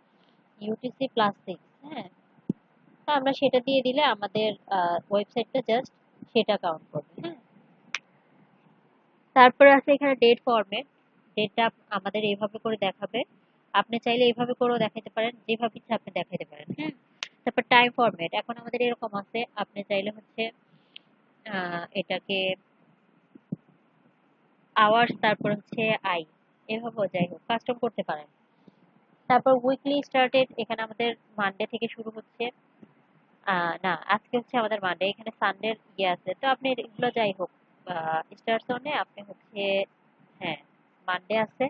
ইউটিসি +6। হ্যাঁ, তো আমরা সেটা দিয়ে দিলে আমাদের ওয়েবসাইটটা জাস্ট সেটা কাউন্ট করবে। হ্যাঁ, তারপরে আছে এখানে ডেট ফরম্যাট, ডেটটা আমাদের এইভাবে করে দেখাবে, আপনি চাইলে এইভাবে করেও দেখাতে পারেন, যেভাবে ইচ্ছা আপনি দেখাতে পারেন। হ্যাঁ, তারপর টাইম ফরম্যাট, এখন আমাদের এরকম আছে, আপনি চাইলে হচ্ছে এটাকে আওয়ার্স, তারপর হচ্ছে আই, এভাবেও যাই হোক কাস্টম করতে পারেন। তারপর উইকলি স্টার্টেড, এখানে আমাদের মানডে থেকে শুরু হচ্ছে, না আজকে হচ্ছে আমাদের মানডে, এখানে সানডে ইয়ে আছে, তো আপনি এগুলো যাই হোক স্টার্ট জোনে আপনি হচ্ছে, হ্যাঁ মানডে আছে।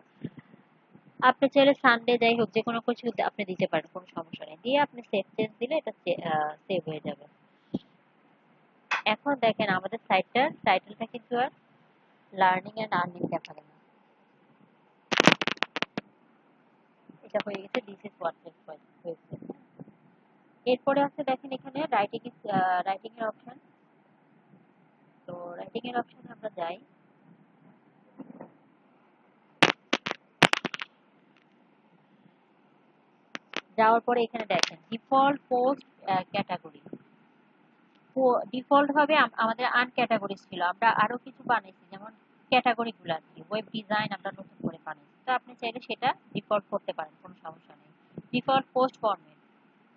আপনি চাইলে সানডে যাই হোক যে কোনো কিছু আপনি দিতে পারেন, কোনো সমস্যা নেই। দিয়ে আপনি সেভ চেঞ্জ দিলে এটা সেভ হয়ে যাবে। এখন দেখেন আমাদের সাইটটার টাইটেলটা কিন্তু আর লার্নিং এন্ড আর্নিং দেখাবে না, এটা হয়ে গেছে দিস ইজ ওয়ার্ডপ্রেস হয়েছে। এরপরে আছে দেখেন এখানে রাইটিং এর অপশন। তো রাইটিং এর অপশনে আমরা যাই। যাওয়ার পরে এখানে দেখেন ডিফল্ট পোস্ট ক্যাটাগরি। ডিফল্ট ভাবে আমাদের আনক্যাটাগরি ছিল, আমরা আরো কিছু বানাইছি, যেমন ক্যাটাগরি গুলো আর কি, ওয়েব ডিজাইন আমরা নতুন করে বানাইছি। তো আপনি চাইলে সেটা ডিফল্ট করতে পারেন, কোনো সমস্যা নেই। ডিফল্ট পোস্ট ফরম্যাট,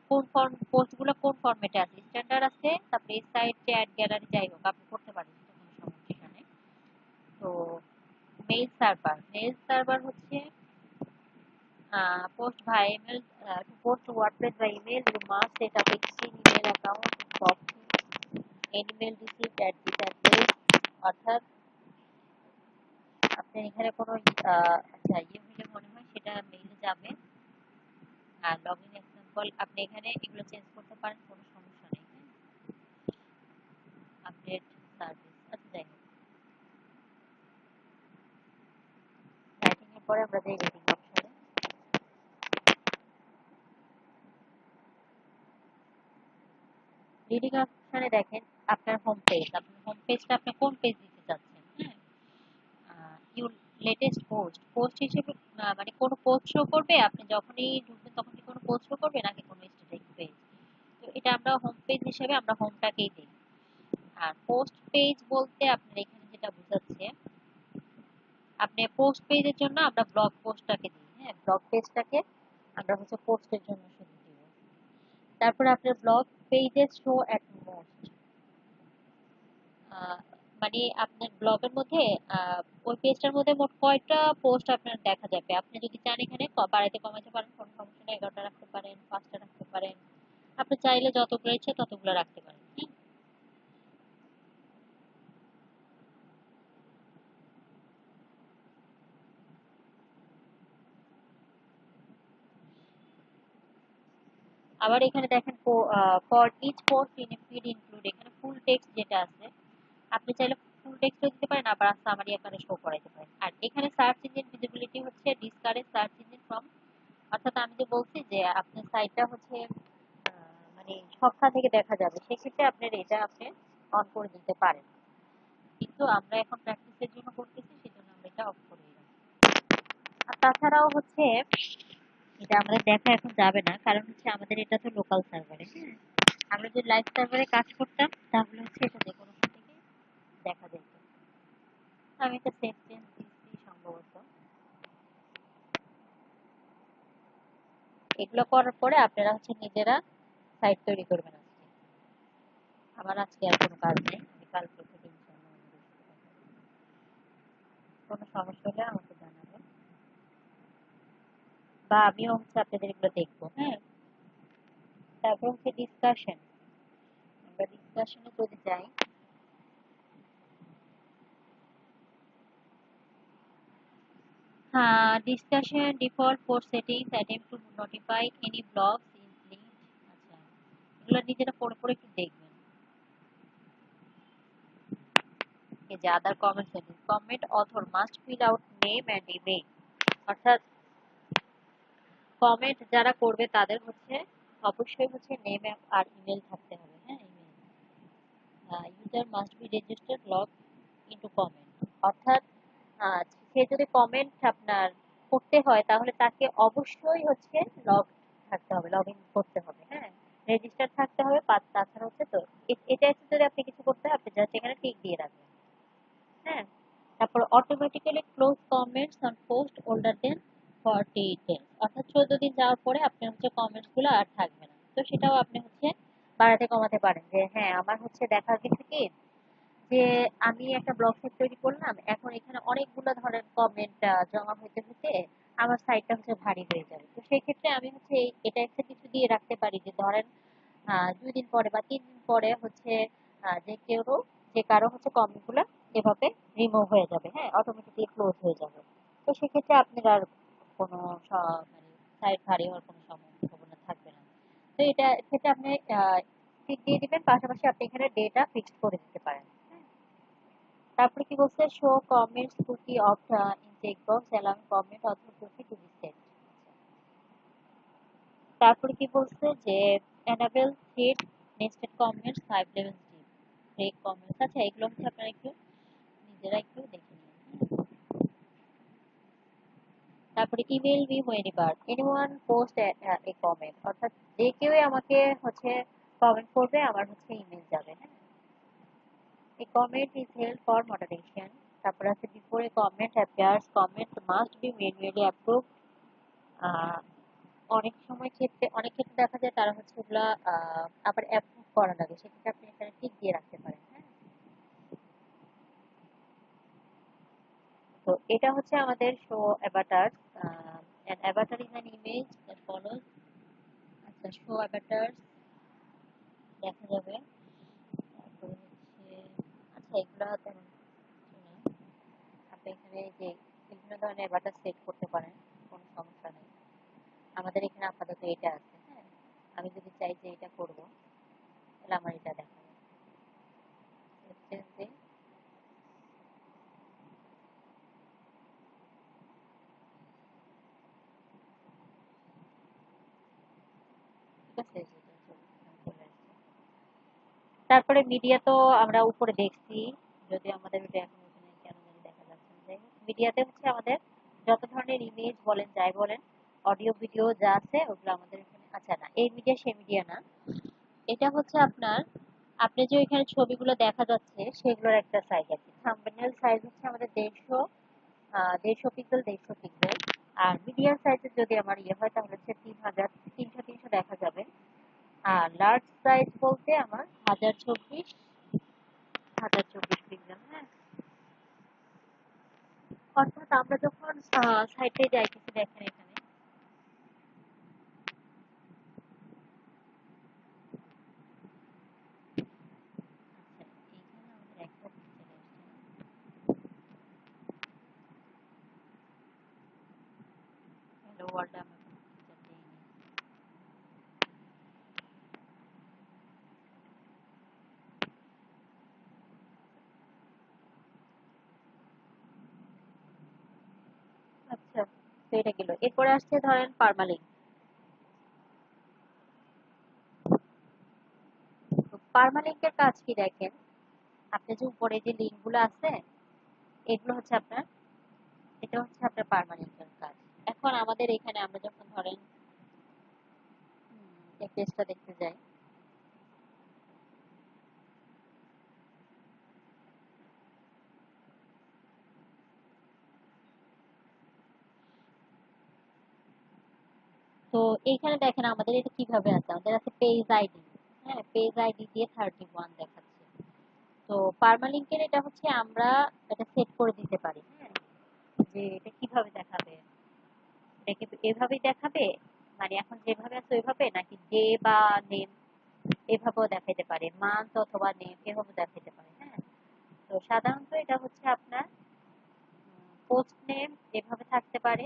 কোন পোস্ট গুলো কোন ফরম্যাটে আছে, স্ট্যান্ডার্ড আছে, তারপরে সাইট চ্যাট গ্যালারি যাই হোক আপনি করতে পারেন, সেটা কোনো সমস্যা নেই। তো মেইল সার্ভার হচ্ছে post by email, to post to WordPress by email, you must set up existing email account, copy an email received at this address। অর্থাৎ আপনি এখানে কোনো আচ্ছা হলে মনে হয় সেটা মেইলে যাবে। আর লগইন এক্সাম্পল আপনি এখানে এগুলো চেঞ্জ করতে পারেন, কোনো সমস্যা নেই। আপডেট সার্ভিস, আচ্ছা যাই হোক। রাইটিং এর পরে আমরা যাই রেটিং অপশনে। রিডিং অপশনে দেখেন আপনার হোম পেজ, আপনার হোম পেজটা আপনি কোন পেজ দিতে চাচ্ছেন। হ্যাঁ, ইউর লেটেস্ট পোস্ট হিসেবে মানে কোন পোস্ট শো করবে, আপনি যখনই ঢুকবেন তখন কি কোনো পোস্ট শো করবে নাকি কোনো স্ট্যাটিক পেজ। তো এটা আমরা হোম পেজ হিসেবে আমরা হোমটাকেই দিই। আর পোস্ট পেজ বলতে আপনার এখানে যেটা বোঝাচ্ছে, আপনি পোস্ট পেজের জন্য আমরা ব্লগ পোস্টটাকে দিই। হ্যাঁ, ব্লগ পেজটাকে আমরা হচ্ছে পোস্টের জন্য শুধু দিব। তারপরে আপনার ব্লগ পেজের শো অ্যাট মোস্ট, মানে আপনার ব্লগের মধ্যে ওই পেজটার মধ্যে মোট কয়টা পোস্ট আপনার দেখা যাবে। আপনি যদি চান এখানে বাড়াইতে কমাতে পারেন, কোনো সমস্যা নেই, 11টা রাখতে পারেন, 5টা রাখতে পারেন, আপনি চাইলে যতগুলো ইচ্ছে ততগুলো রাখতে পারেন। আবার এখানে দেখেন for each post in a feed include, এখানে ফুল টেক্সট যেটা আছে আপনি চাইলে ফুল টেক্সটও দিতে পারেন, আবার সামারি আকারে শো করাইতে পারেন। আর এখানে সার্চ ইঞ্জিন ভিজিবিলিটি হচ্ছে ডিসকারেজ সার্চ ইঞ্জিন ফ্রম, অর্থাৎ আমি যে বলছি যে আপনার সাইটটা হচ্ছে মানে সবখান থেকে দেখা যাবে, সেক্ষেত্রে আপনার এটা আপনি অন করে দিতে পারেন। কিন্তু আমরা এখন প্র্যাকটিসের জন্য করতেছি, সেজন্য আমরা এটা অফ করে দিলাম। আর তাছাড়াও হচ্ছে এটা আমাদের দেখা এখন যাবে না, কারণ হচ্ছে আমাদের এটা তো লোকাল সার্ভারে। আমরা যদি লাইভ সার্ভারে কাজ করতাম তাহলে হচ্ছে এটা যে কোনো থেকে দেখা যেত। আমি এটা সেভ চেঞ্জ দিচ্ছি সম্ভবত। এগুলো করার পরে আপনারা হচ্ছে নিজেরা সাইট তৈরি করবেন। আজকে আমার আজকে আর কোনো কাজ নেই, আমি কালকে থেকে ইনশাআল্লাহ কোনো সমস্যা হলে আমাকে জানাবেন, বা আমিও হচ্ছে আপনাদের এগুলো দেখবো। হ্যাঁ, তারপর হচ্ছে ডিসকাশন, আমরা ডিসকাশনে যদি যাই, discussion default post settings attempt to notify any blogs in link. আচ্ছা, এগুলো নিজেরা পড়ে পড়ে একটু দেখবেন। এই যে other comment settings, comment author must fill out name and email, অর্থাৎ কমেন্ট যারা করবে তাদের হচ্ছে অবশ্যই হচ্ছে নেম আর ইমেল থাকতে হবে। হ্যাঁ, email. User must be registered log into comment, অর্থাৎ সে যদি কমেন্ট আপনার করতে হয় তাহলে তাকে অবশ্যই হচ্ছে লগ থাকতে হবে, লগ ইন করতে হবে। হ্যাঁ, রেজিস্টার থাকতে হবে। তাছাড়া হচ্ছে তো এটা হচ্ছে যদি আপনি কিছু করতে হয় আপনি জাস্ট এখানে টিক দিয়ে রাখবেন। হ্যাঁ, তারপর automatically close comments on post older than 48 days, অর্থাৎ 14 দিন যাওয়ার পরে আপনার হচ্ছে কমেন্টস গুলো আর থাকবে না। তো সেটাও আপনি হচ্ছে বাড়াতে কমাতে পারেন, যে হ্যাঁ আমার হচ্ছে দেখা গেছে কি যে আমি একটা ব্লগ সাইট তৈরি করলাম, এখন এখানে অনেকগুলো ধরেন কমেন্ট জমা হতে হতে আমার সাইটটা হচ্ছে ভারী হয়ে যাবে। তো সেই ক্ষেত্রে আমি হচ্ছে এটা একটা কিছু দিয়ে রাখতে পারি যে ধরেন 2 দিন পরে বা 3 দিন পরে হচ্ছে যে কারো হচ্ছে কমেন্ট গুলো এভাবে রিমুভ হয়ে যাবে। হ্যাঁ, অটোমেটিকলি ক্লোজ হয়ে যাবে। তো সেক্ষেত্রে আপনার আর কোনো মানে সাইট ভারী হওয়ার কোনো সম্ভাবনা থাকবে না। তো এটা ক্ষেত্রে আপনি টিক দিয়ে দিবেন, পাশাপাশি আপনি এখানে ডেটা ফিক্সড করে দিতে পারেন। তারপরে কি বলছে, show comments cookie opt-in checkbox allow comment অথবা কুকি টু বি সেট। তারপরে কি বলছে যে enable threaded nested comments 5 levels deep break comments. আচ্ছা, এগুলো হচ্ছে আপনারা একটু নিজেরা একটু দেখে নিন। তারপরে email me whenever anyone post a comment, অর্থাৎ যে কেউই আমাকে হচ্ছে কমেন্ট করবে আমার হচ্ছে ইমেল যাবে। হ্যাঁ, A comment is held for moderation. তারপর আছে before a comment appears, comment must be manually approved. আহ, অনেক ক্ষেত্রে দেখা যায় তারা হচ্ছে ওগুলা আবার অ্যাপ্রুভ করা লাগে, সেক্ষেত্রে আপনি এখানে টিক দিয়ে রাখতে পারেন। হ্যাঁ, তো এটা হচ্ছে আমাদের show Avatar. an avatar is an image that follows। আচ্ছা, শো অ্যাভাটার দেখা যাবে। তারপরে হচ্ছে, আচ্ছা এগুলা তেমন কিছু না। আপনি এখানে যে বিভিন্ন ধরনের অ্যাভাটার সেট করতে পারেন, কোনো সমস্যা নেই। আমাদের এখানে আপাতত এটা আছে। হ্যাঁ, আমি যদি চাই যে এটা করব, তাহলে আমার এটা দেখাবে। এক্সচেঞ্জে ঠিক আছে, চলে আসছে। তারপরে মিডিয়া তো আমরা উপরে দেখছি, যদি আমাদের ওটা এখন ওখানে কেন জানি দেখা যাচ্ছে না। যাই হোক, মিডিয়াতে হচ্ছে আমাদের যত ধরনের ইমেজ বলেন যাই বলেন, অডিও ভিডিও যা আছে ওগুলো আমাদের এখানে। আচ্ছা না, এই মিডিয়া সে মিডিয়া না, এটা হচ্ছে আপনার, আপনি যে এখানে ছবিগুলো দেখা যাচ্ছে সেগুলোর একটা সাইজ আছে। থাম্বনেল সাইজ হচ্ছে আমাদের 150 পিক্সেল, 150 পিক্সেল। আর মিডিয়াম সাইজের যদি আমার ইয়ে হয় তাহলে হচ্ছে 3000, 300 দেখা যাবে। আর লার্জ সাইজ বলতে আমার 1024 পিক্সেল। হ্যাঁ, অর্থাৎ আমরা যখন সাইটে যাইতেছি, দেখেন এখানে। আচ্ছা, এইখানে আমাদের একটা পিক্সেল আসছে না। হ্যালো ওয়ার্ল্ড, আমরা কোনো পিকচার দেইনি। আচ্ছা, তো এটা গেল। এরপরে আসছে ধরেন পার্মালিঙ্ক। তো পার্মালিঙ্কের কাজ কি দেখেন, আপনি যে উপরে যে লিঙ্ক গুলো আছে এগুলো হচ্ছে আপনার, এটা হচ্ছে আপনার পার্মানেন্টের কাজ। এখন আমাদের এখানে আমরা যখন ধরেন এই পেজটা দেখতে যাই, তো এইখানে দেখেন আমাদের এটা কিভাবে আছে, আমাদের আছে পেজ আইডি। হ্যাঁ, পেজ আইডি দিয়ে 31 দেখাচ্ছে। তো পার্মালিঙ্কের এটা হচ্ছে আমরা এটা সেট করে দিতে পারি। হ্যাঁ, যে এটা কিভাবে দেখাবে, এটা কি এভাবেই দেখাবে, মানে এখন যেভাবে আছে ওইভাবে, নাকি ডে বা নেম এভাবেও দেখাতে পারে, মান্থ অথবা নেম এভাবে দেখাতে পারে। হ্যাঁ, তো সাধারণত এটা হচ্ছে আপনার পোস্ট নেম এভাবে থাকতে পারে।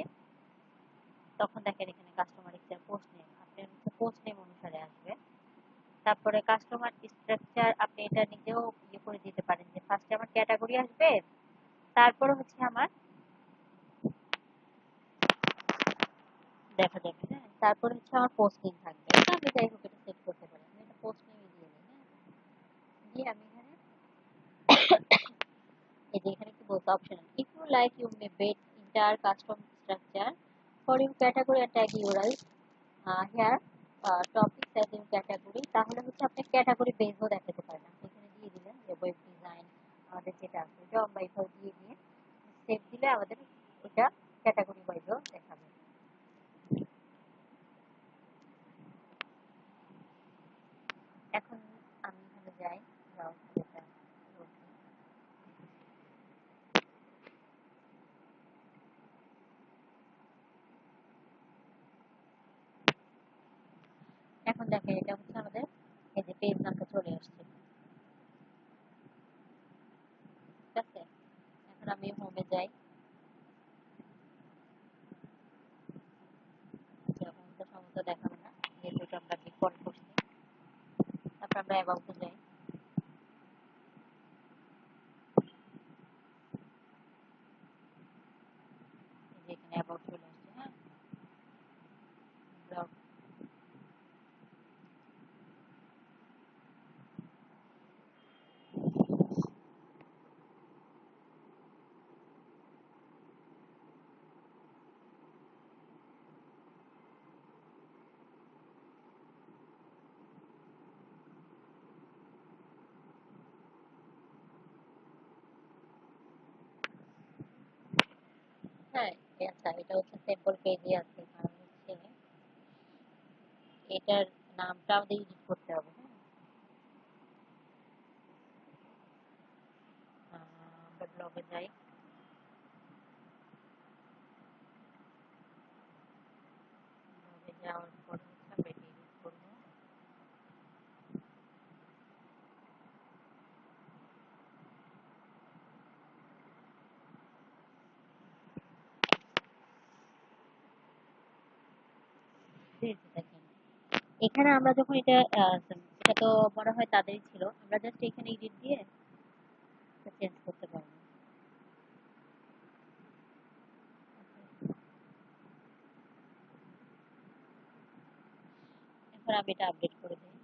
তখন দেখেন এখানে কাস্টমার পোস্ট নেম, আপনার হচ্ছে পোস্ট নেম অনুসারে আসবে। তারপরে কাস্টমার স্ট্রাকচার আপনি এটা নিজেও ইয়ে করে দিতে পারেন, যে ফার্স্টে আমার ক্যাটাগরি আসবে, তারপরে হচ্ছে আমার দেখা যাবে। হ্যাঁ, তারপরে হচ্ছে আমার পোস্ট নেম থাকবে। এটা আমি যাই হোক এটা সেট করতে পারি, আমি এটা পোস্ট নেমই দিয়ে দিই। হ্যাঁ, দিয়ে আমি এখানে এই যে এখানে কি বলতে option, if you like you may bet enter custom structure for you category আর tag URL here topic as in category. তাহলে হচ্ছে আপনি ক্যাটাগরি বেসও দেখাতে পারেন। আপনি এখানে দিয়ে দিলেন যে ওয়েব ডিজাইন আমাদের যেটা আছে ওইটা আমরা এইভাবে দিয়ে দিয়ে সেভ দিলে আমাদের ওটা ক্যাটাগরি ওয়াইজও দেখাবে। এখন আমি এখানে যাই, ব্রাউজারটা এখন দেখেন এটা হচ্ছে আমাদের এই যে পেজ নামটা চলে আসছে। ঠিক আছে, এখন আমি হোমে যাই। আমরা অ্যাবাউটে যাই, এই যে এখানে অ্যাবাউট চলে আসছে। হ্যাঁ, ব্লগ। হ্যাঁ, আচ্ছা, এটা হচ্ছে স্যাম্পল পেজই আছে, কারণ হচ্ছে এটার নামটা আমাদের এডিট করতে হবে। হ্যাঁ, আমরা ব্লগে যাই, ব্লগে যাওয়ার পরে হচ্ছে আমরা এটা এডিট করবো। দেখেন, এখানে আমরা যখন এটা এটা তো মনে হয় তাদেরই ছিল, আমরা জাস্ট এখানে এডিট দিয়ে চেঞ্জ করতে পারবো। এরপর আমি এটা আপডেট করে দিই।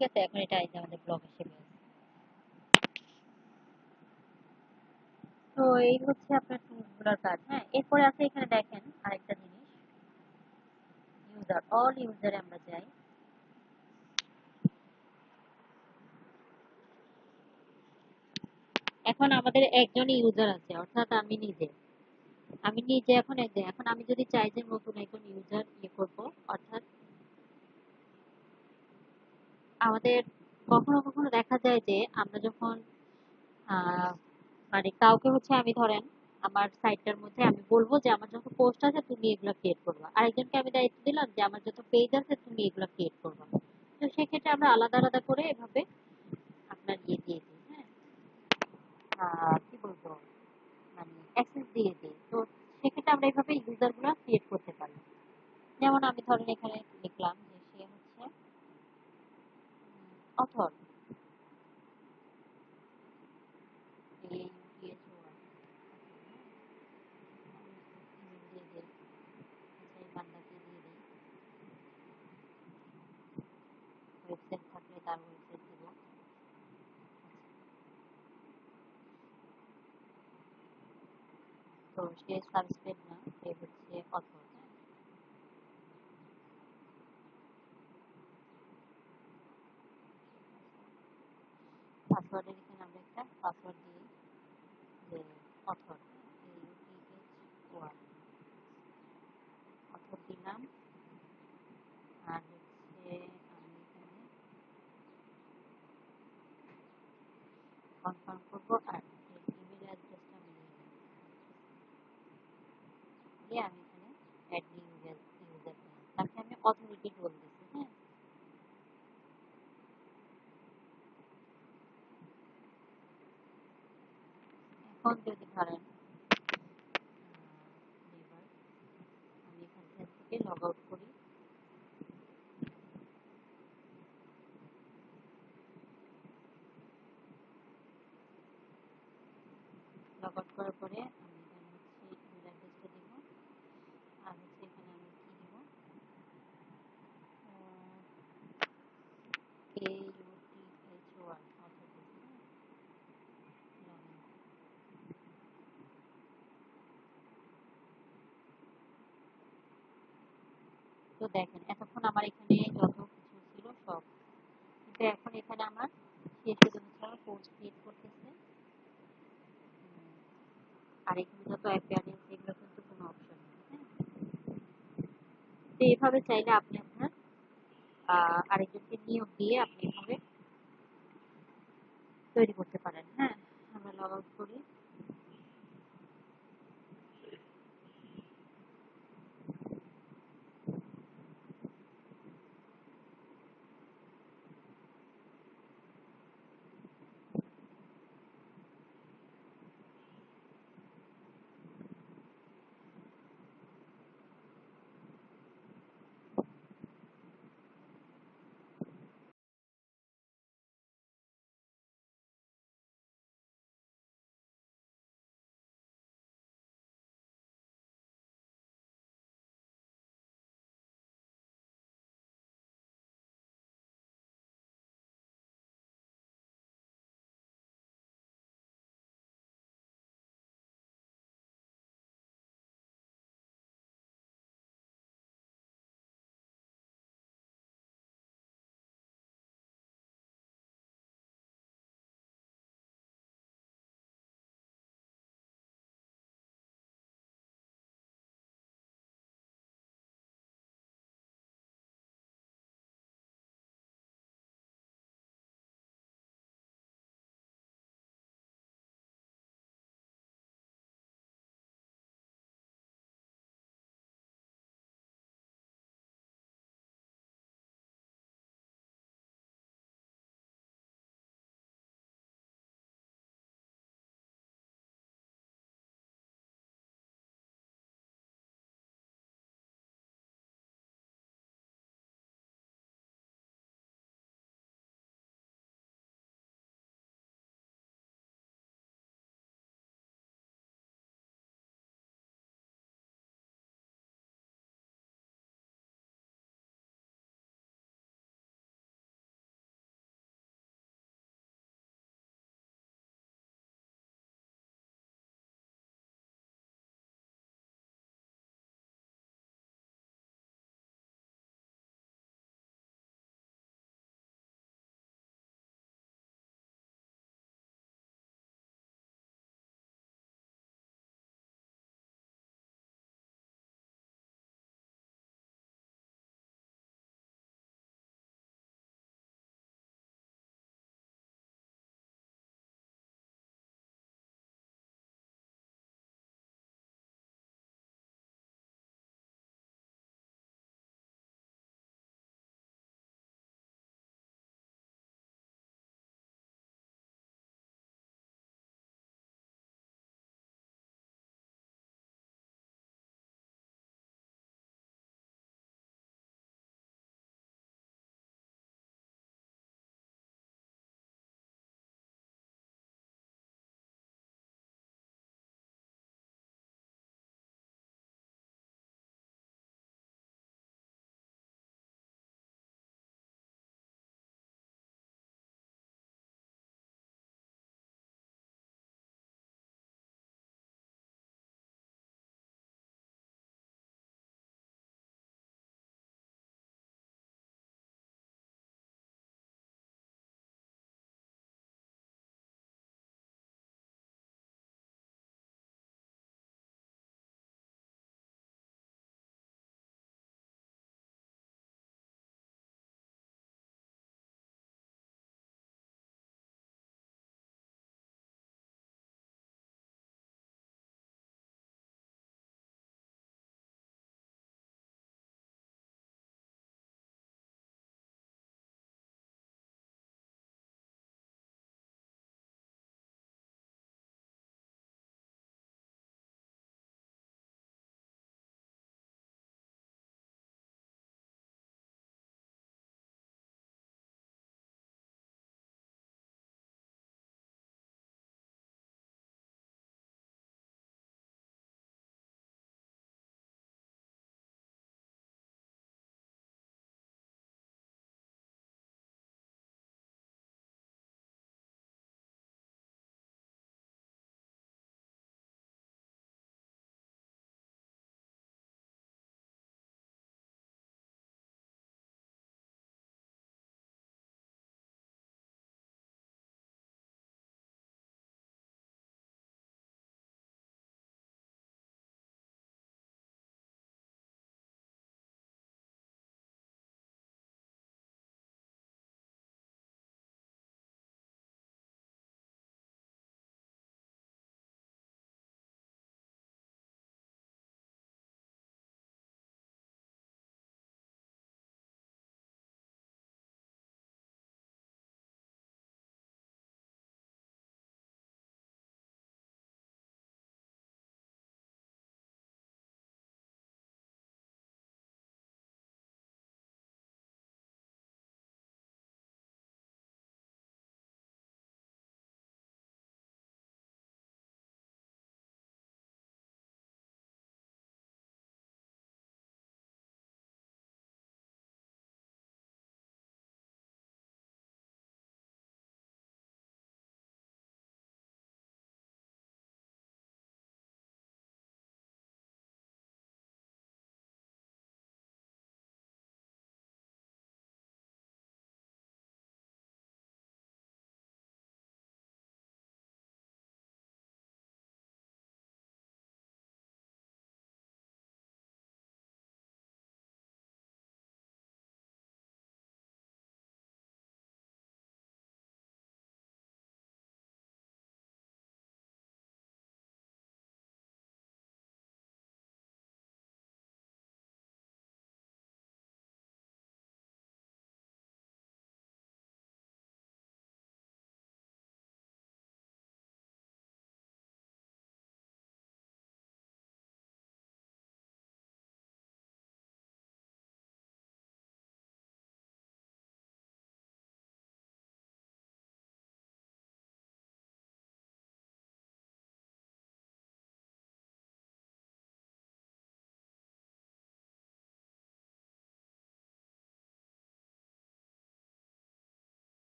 ঠিক আছে, এখন এটা এই যে আমাদের ব্লগ হিসেবে আছে। তো এই হচ্ছে আপনার টুলস গুলোর কাজ। হ্যাঁ, এরপরে আছে এখানে দেখেন আরেকটা জিনিস, ইউজার, অল ইউজারে আমরা যাই। এখন আমাদের একজনই ইউজার আছে, অর্থাৎ আমি নিজে এখন এখন আমি যদি চাই যে নতুন একজন ইউজার ইয়ে করবো, অর্থাৎ আমাদের কখনো কখনো দেখা যায় যে আমরা যখন আহ মানে কাউকে হচ্ছে, আমি ধরেন আমার সাইটটার মধ্যে আমি বলবো যে আমার যত পোস্ট আছে তুমি এগুলো ক্রিয়েট করবা, আরেকজনকে আমি দায়িত্ব দিলাম যে আমার যত পেজ আছে তুমি এগুলো ক্রিয়েট করবা। তো সেক্ষেত্রে আমরা আলাদা আলাদা করে এভাবে আপনার ইয়ে দিয়ে দিই। হ্যাঁ, কি বলবো, মানে অ্যাক্সেস দিয়ে দিই। তো সেক্ষেত্রে আমরা এইভাবে ইউজার গুলো ক্রিয়েট করতে পারি। যেমন আমি ধরেন এখানে লিখলাম যে সে হচ্ছে অথর, AUTHOR, দিয়ে দিই, এই বান্দাকে দিয়ে দিই, ওয়েবসাইট থাকলে তার ওয়েবসাইট দিব। তো সে সাবস্ক্রাইব না, সে হচ্ছে অথর। পাসওয়ার্ডের এখানে আমরা একটা পাসওয়ার্ড দিই যে অথর, AUTHOR, অথর দিলাম। আর হচ্ছে আমি এখানে কনফার্ম করবো, আর ইমেল অ্যাড্রেসটা আমি দিয়ে আমি এখানে অ্যাড নিউ ইউজার দিলাম, তাকে আমি অথরিটি রোল দিচ্ছি। হ্যাঁ, এখন যদি ধরেন এবার আমি এখান থেকে লগ আউট করি, লগ আউট করার পরে আমি এখানে হচ্ছে ইমেল অ্যাড্রেসটা দিব, আর হচ্ছে এখানে আমি কি দিব, AUTHOR, অথর দিব। তো দেখেন এতক্ষণ আমার এখানে যত কিছু ছিল সব, কিন্তু এখন এখানে আমার সে শুধু হচ্ছে আমার পোস্ট ক্রিয়েট করতেছে, আর এখানে যত অ্যাপিয়ারেন্স এগুলো কিন্তু কোনো অপশন নেই। হ্যাঁ, তো এইভাবে চাইলে আপনি আপনার আরেকজনকে নিয়োগ দিয়ে আপনি এভাবে তৈরি করতে পারেন। হ্যাঁ, আমরা লগ আউট করি।